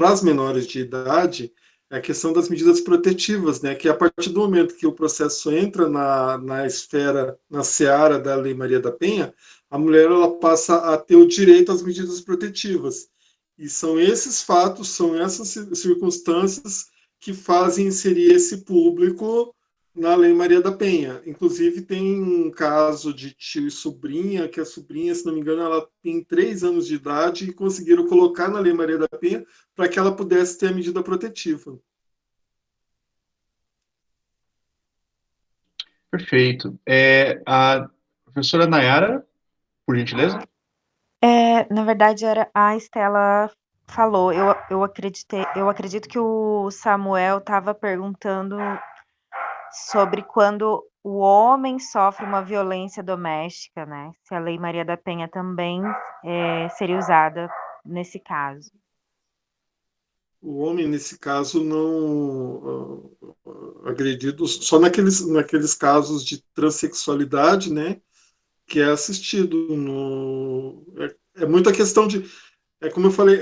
as menores de idade é a questão das medidas protetivas, né? Que a partir do momento que o processo entra na esfera, na seara da Lei Maria da Penha, a mulher ela passa a ter o direito às medidas protetivas. E são esses fatos, são essas circunstâncias que fazem inserir esse público na Lei Maria da Penha. Inclusive, tem um caso de tio e sobrinha, que a sobrinha, se não me engano, ela tem 3 anos de idade e conseguiram colocar na Lei Maria da Penha para que ela pudesse ter a medida protetiva. Perfeito. A professora Nayara, por gentileza? Na verdade, era a Estela falou. Eu acredito que o Samuel estava perguntando sobre quando o homem sofre uma violência doméstica, né? Se a Lei Maria da Penha também seria usada nesse caso. O homem, nesse caso, não agredido, só naqueles casos de transexualidade, né? Que é assistido. É muita questão de. É como eu falei,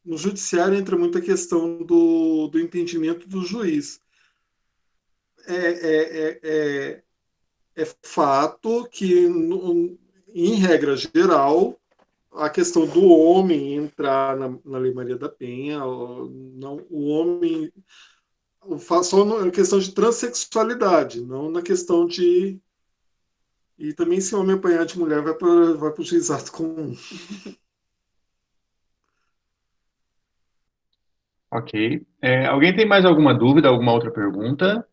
no judiciário entra muita questão do entendimento do juiz. É fato que, em regra geral, a questão do homem entrar na Lei Maria da Penha, não, o homem. Só na questão de transexualidade, não na questão de. E também, se o homem apanhar de mulher, vai para o juizado comum. Ok. Alguém tem mais alguma dúvida, alguma outra pergunta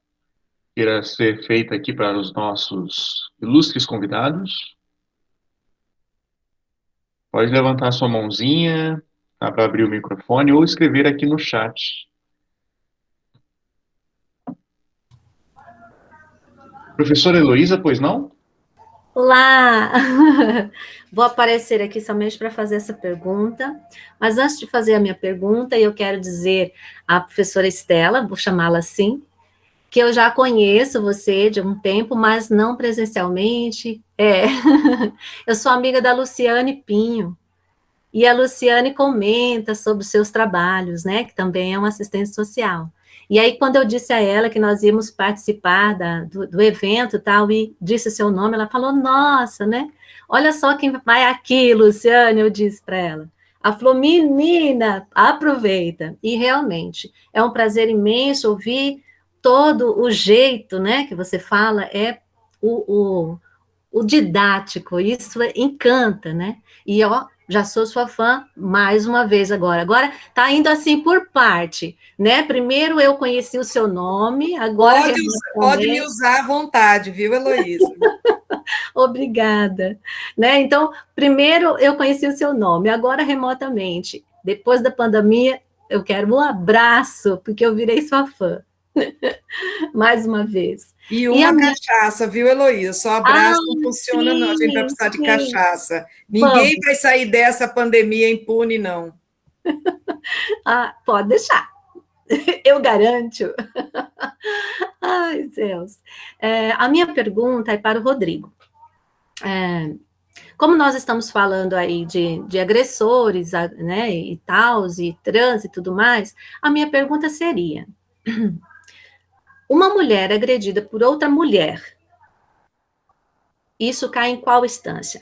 queira ser feita aqui para os nossos ilustres convidados? Pode levantar sua mãozinha, tá, para abrir o microfone ou escrever aqui no chat. Professora Heloísa, pois não? Olá! Vou aparecer aqui somente para fazer essa pergunta, mas antes de fazer a minha pergunta, eu quero dizer à professora Estela, vou chamá-la assim, que eu já conheço você de um tempo, mas não presencialmente. Eu sou amiga da Luciane Pinho, e a Luciane comenta sobre os seus trabalhos, né, que também é uma assistente social. E aí, quando eu disse a ela que nós íamos participar do evento e tal, e disse o seu nome, ela falou, nossa, né? Olha só quem vai aqui, Luciane, eu disse para ela. Ela falou, menina, aproveita. E realmente, é um prazer imenso ouvir todo o jeito, né, que você fala, o didático, isso encanta, né? E, ó, já sou sua fã mais uma vez agora. Agora tá indo assim por parte, né? Primeiro eu conheci o seu nome, agora... Pode me usar à vontade, viu, Heloísa? Obrigada. Né? Então, primeiro eu conheci o seu nome, agora remotamente. Depois da pandemia, eu quero um abraço, porque eu virei sua fã. Mais uma vez. E uma cachaça, viu, Heloísa? Só abraço não funciona, não. A gente vai precisar de cachaça. Ninguém vai sair dessa pandemia impune, não. Pode deixar. Eu garanto. Ai, Deus. A minha pergunta é para o Rodrigo. Como nós estamos falando aí de agressores, né, e tal, e trans e tudo mais, a minha pergunta seria... Uma mulher agredida por outra mulher, isso cai em qual instância?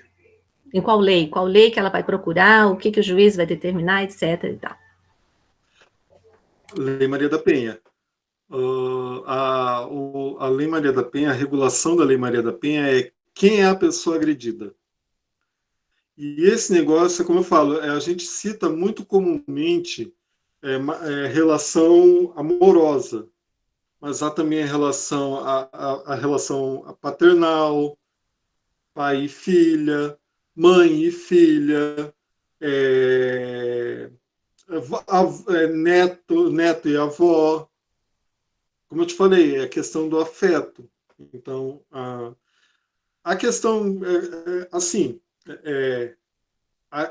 Em qual lei? Qual lei que ela vai procurar? O que o juiz vai determinar, etc. e tal? Lei Maria da Penha. A Lei Maria da Penha, a regulação da Lei Maria da Penha é quem é a pessoa agredida. E esse negócio, como eu falo, a gente cita muito comumente relação amorosa, mas há também a relação paternal, pai e filha, mãe e filha, neto e avó. Como eu te falei, é a questão do afeto. Então, a questão, assim,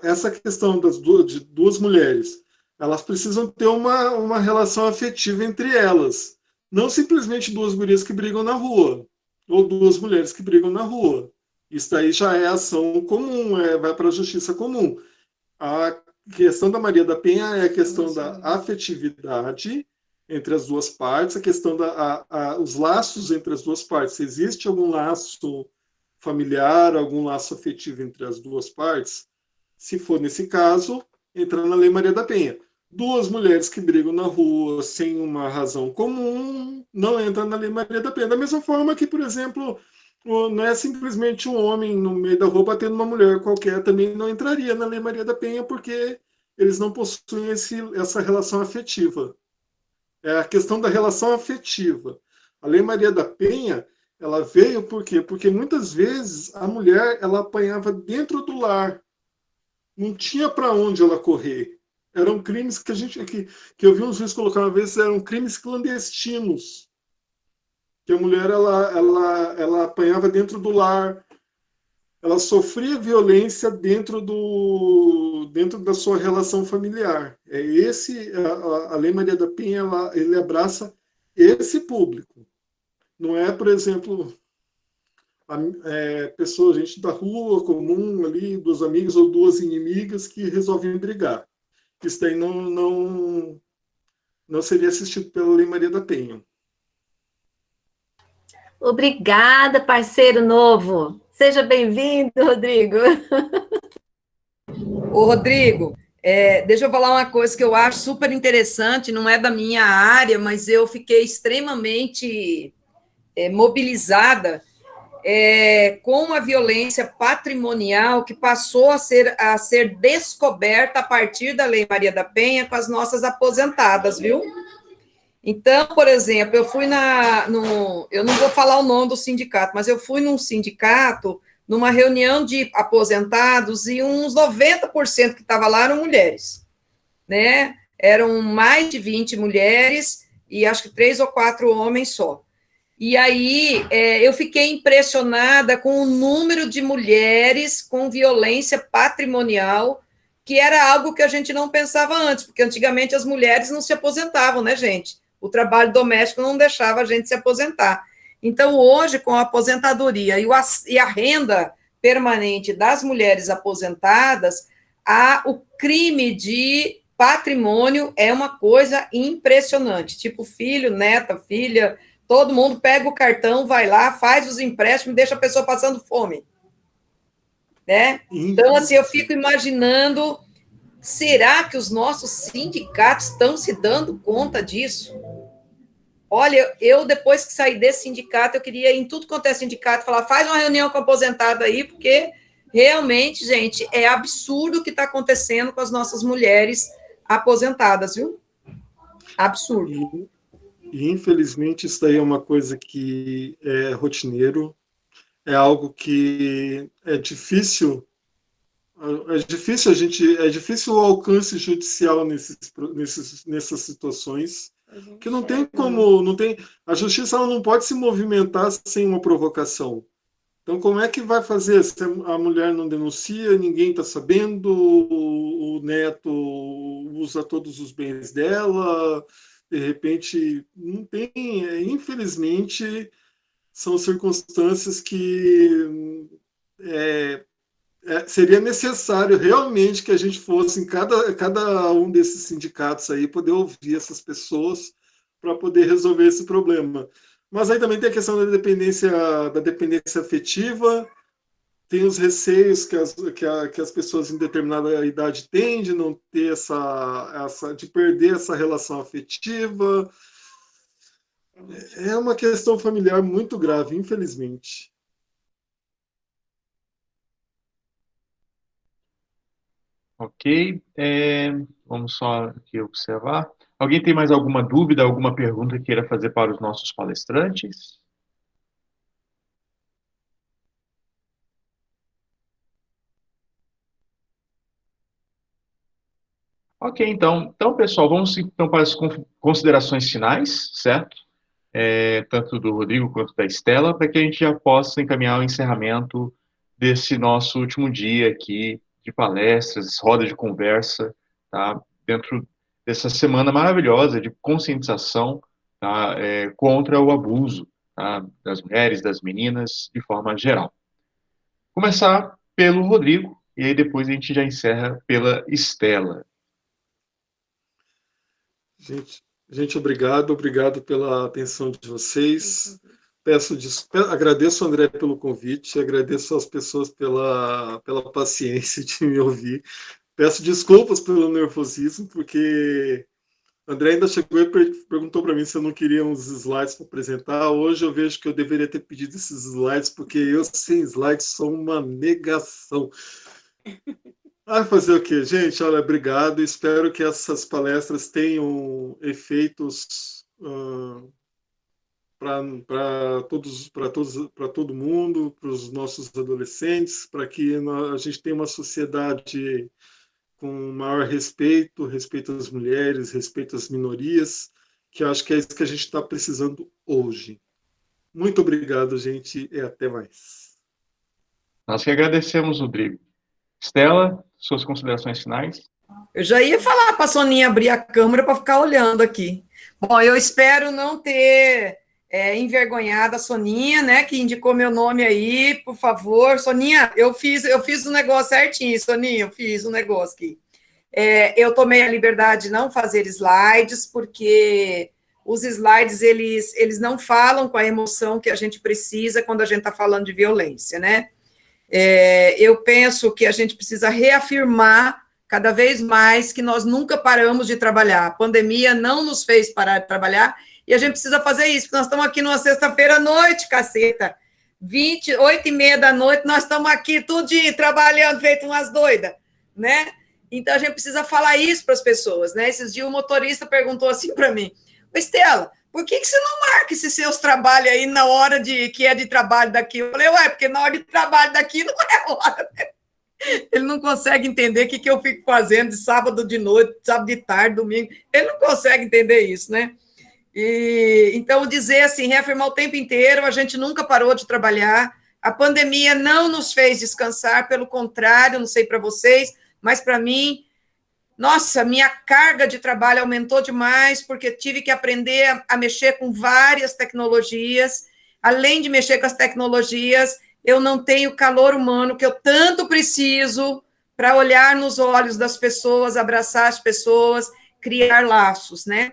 essa questão de duas mulheres, elas precisam ter uma relação afetiva entre elas. Não simplesmente duas gurias que brigam na rua, ou duas mulheres que brigam na rua. Isso daí já é ação comum, vai para a justiça comum. A questão da Maria da Penha é a questão da afetividade entre as duas partes, a questão os laços entre as duas partes. Se existe algum laço familiar, algum laço afetivo entre as duas partes, se for nesse caso, entra na Lei Maria da Penha. Duas mulheres que brigam na rua sem uma razão comum não entram na Lei Maria da Penha. Da mesma forma que, por exemplo, não é simplesmente um homem no meio da rua batendo uma mulher qualquer, também não entraria na Lei Maria da Penha, porque eles não possuem essa relação afetiva. É a questão da relação afetiva. A Lei Maria da Penha, ela veio por quê? Porque muitas vezes a mulher ela apanhava dentro do lar, não tinha para onde ela correr. Eram crimes que eu vi um juiz colocar uma vez, eram crimes clandestinos. Que a mulher ela apanhava dentro do lar, ela sofria violência dentro da sua relação familiar. É esse a Lei Maria da Penha, ele abraça esse público. Não é, por exemplo, pessoa, gente da rua comum ali, duas amigas ou duas inimigas que resolvem brigar. Isso daí não seria assistido pela Lei Maria da Penha. Obrigada, parceiro novo. Seja bem-vindo, Rodrigo. Ô, Rodrigo, deixa eu falar uma coisa que eu acho super interessante, não é da minha área, mas eu fiquei extremamente mobilizada com a violência patrimonial que passou a ser descoberta a partir da Lei Maria da Penha com as nossas aposentadas, viu? Então, por exemplo, eu fui eu não vou falar o nome do sindicato, mas eu fui num sindicato, numa reunião de aposentados, e uns 90% que estavam lá eram mulheres, né? Eram mais de 20 mulheres e acho que 3 ou 4 homens só. E aí eu fiquei impressionada com o número de mulheres com violência patrimonial, que era algo que a gente não pensava antes, porque antigamente as mulheres não se aposentavam, né, gente? O trabalho doméstico não deixava a gente se aposentar. Então, hoje, com a aposentadoria e a renda permanente das mulheres aposentadas, o crime de patrimônio é uma coisa impressionante. Tipo, filho, neta, filha, todo mundo pega o cartão, vai lá, faz os empréstimos e deixa a pessoa passando fome. Né? Então, assim, eu fico imaginando, será que os nossos sindicatos estão se dando conta disso? Olha, eu depois que saí desse sindicato, eu queria ir em tudo quanto é sindicato, falar, faz uma reunião com a aposentada aí, porque realmente, gente, é absurdo o que está acontecendo com as nossas mulheres aposentadas, viu? Absurdo. E, infelizmente, isso daí é uma coisa que é rotineiro, é algo que é difícil o alcance judicial nessas situações, que não tem como, a justiça ela não pode se movimentar sem uma provocação. Então, como é que vai fazer se a mulher não denuncia, ninguém está sabendo, o neto usa todos os bens dela, de repente, não tem, infelizmente, são circunstâncias que seria necessário realmente que a gente fosse em cada um desses sindicatos aí, poder ouvir essas pessoas para poder resolver esse problema. Mas aí também tem a questão da dependência afetiva, tem os receios que as pessoas em determinada idade têm de não ter de perder essa relação afetiva. É uma questão familiar muito grave, infelizmente. Ok, vamos só aqui observar. Alguém tem mais alguma dúvida, alguma pergunta que queira fazer para os nossos palestrantes? Ok, então pessoal, vamos então para as considerações finais, certo? Tanto do Rodrigo quanto da Estela, para que a gente já possa encaminhar o encerramento desse nosso último dia aqui de palestras, roda de conversa, tá? Dentro dessa semana maravilhosa de conscientização, tá? Contra o abuso, tá? Das mulheres, das meninas, de forma geral. Começar pelo Rodrigo, e aí depois a gente já encerra pela Estela. Gente, obrigado pela atenção de vocês. Agradeço, André, pelo convite, agradeço às pessoas pela paciência de me ouvir. Peço desculpas pelo nervosismo, porque André ainda chegou e perguntou para mim se eu não queria uns slides para apresentar. Hoje eu vejo que eu deveria ter pedido esses slides, porque eu sem slides sou uma negação. Fazer o quê? Gente, olha, obrigado. Espero que essas palestras tenham efeitos para todo mundo, para os nossos adolescentes, para que a gente tenha uma sociedade com maior respeito às mulheres, respeito às minorias, que eu acho que é isso que a gente está precisando hoje. Muito obrigado, gente, e até mais. Nós que agradecemos, Rodrigo. Estela, suas considerações finais? Eu já ia falar para a Soninha abrir a câmera para ficar olhando aqui. Bom, eu espero não ter envergonhado a Soninha, né, que indicou meu nome aí, por favor. Soninha, eu fiz o negócio certinho, Soninha, eu fiz o negócio aqui. Eu tomei a liberdade de não fazer slides, porque os slides, eles não falam com a emoção que a gente precisa quando a gente está falando de violência, né? Eu penso que a gente precisa reafirmar cada vez mais que nós nunca paramos de trabalhar. A pandemia não nos fez parar de trabalhar e a gente precisa fazer isso, porque nós estamos aqui numa sexta-feira à noite, caceta. 8h30 da noite, nós estamos aqui tudinho, trabalhando, feito umas doidas, né? Então, a gente precisa falar isso para as pessoas, né? Esses dias o motorista perguntou assim para mim, Estela, por que você não marca esses seus trabalhos aí na hora que é de trabalho daqui? Eu falei, porque na hora de trabalho daqui não é hora, né? Ele não consegue entender o que eu fico fazendo de sábado de noite, sábado de tarde, domingo. Ele não consegue entender isso, né? Então, dizer assim, reafirmar o tempo inteiro, a gente nunca parou de trabalhar, a pandemia não nos fez descansar, pelo contrário, não sei para vocês, mas para mim, nossa, minha carga de trabalho aumentou demais, porque tive que aprender a mexer com várias tecnologias, além de mexer com as tecnologias, eu não tenho calor humano que eu tanto preciso para olhar nos olhos das pessoas, abraçar as pessoas, criar laços, né?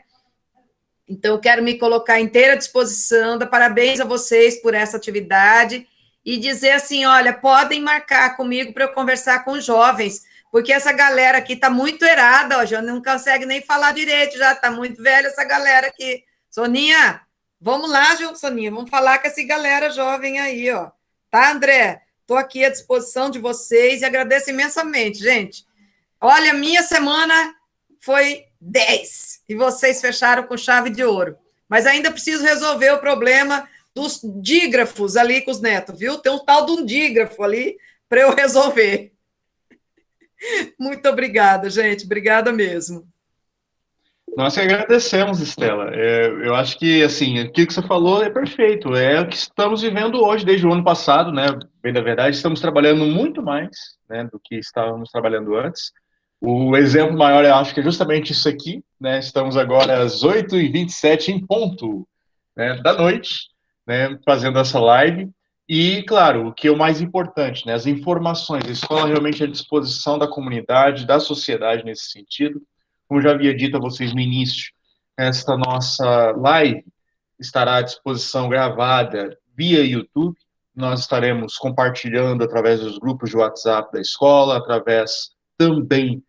Então, quero me colocar inteira à disposição, dar parabéns a vocês por essa atividade e dizer assim, olha, podem marcar comigo para eu conversar com os jovens, porque essa galera aqui está muito errada, ó, já não consegue nem falar direito, já está muito velha essa galera aqui. Soninha, vamos lá, Soninha, vamos falar com essa galera jovem aí, ó. Tá, André? Estou aqui à disposição de vocês e agradeço imensamente, gente. Olha, minha semana foi 10 e vocês fecharam com chave de ouro. Mas ainda preciso resolver o problema dos dígrafos ali com os netos, viu? Tem um tal de um dígrafo ali para eu resolver. Muito obrigada, gente. Obrigada mesmo. Nós que agradecemos, Estela. Eu acho que, assim, aquilo que você falou é perfeito. É o que estamos vivendo hoje, desde o ano passado, né? Bem da verdade, estamos trabalhando muito mais, né, do que estávamos trabalhando antes. O exemplo maior, eu acho que é justamente isso aqui, né? Estamos agora às 8h27 em ponto, né, da noite, né, fazendo essa live. E, claro, o que é o mais importante, né? As informações. A escola realmente é à disposição da comunidade, da sociedade nesse sentido. Como já havia dito a vocês no início, esta nossa live estará à disposição gravada via YouTube. Nós estaremos compartilhando através dos grupos de WhatsApp da escola, através também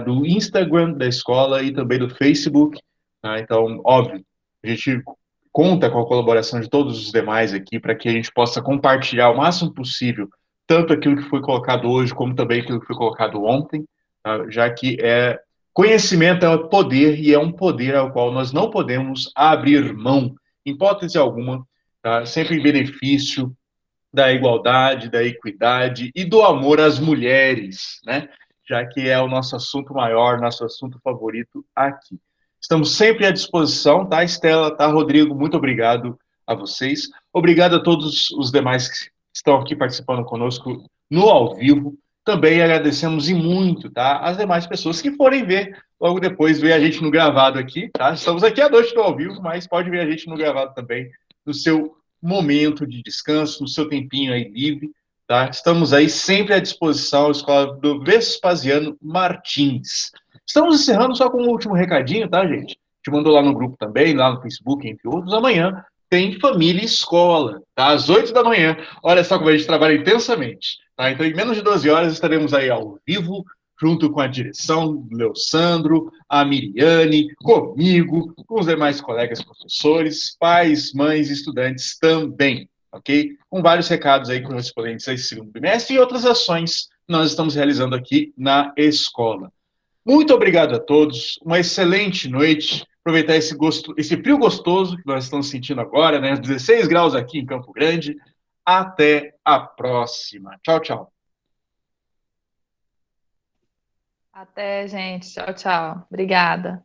do Instagram da escola e também do Facebook. Tá? Então, óbvio, a gente conta com a colaboração de todos os demais aqui para que a gente possa compartilhar o máximo possível tanto aquilo que foi colocado hoje como também aquilo que foi colocado ontem, tá? Já que conhecimento é poder e é um poder ao qual nós não podemos abrir mão, em hipótese alguma, tá? Sempre em benefício da igualdade, da equidade e do amor às mulheres, né? Já que é o nosso assunto maior, nosso assunto favorito aqui. Estamos sempre à disposição, tá, Estela, tá, Rodrigo? Muito obrigado a vocês. Obrigado a todos os demais que estão aqui participando conosco no ao vivo. Também agradecemos e muito, tá, as demais pessoas que forem ver logo depois, ver a gente no gravado aqui, tá? Estamos aqui à noite no ao vivo, mas pode ver a gente no gravado também, no seu momento de descanso, no seu tempinho aí livre, tá? Estamos aí sempre à disposição, a Escola do Vespasiano Martins. Estamos encerrando só com um último recadinho, tá, gente? Te mandou lá no grupo também, lá no Facebook, entre outros. Amanhã tem Família e Escola, tá? Às 8 da manhã. Olha só como a gente trabalha intensamente, tá? Então, em menos de 12 horas, estaremos aí ao vivo, junto com a direção, do Leosandro, a Miriane, comigo, com os demais colegas professores, pais, mães e estudantes também, ok? Com vários recados aí correspondentes a esse segundo bimestre e outras ações que nós estamos realizando aqui na escola. Muito obrigado a todos, uma excelente noite, aproveitar esse frio gostoso que nós estamos sentindo agora, né? 16 graus aqui em Campo Grande. Até a próxima. Tchau, tchau. Até, gente. Tchau, tchau. Obrigada.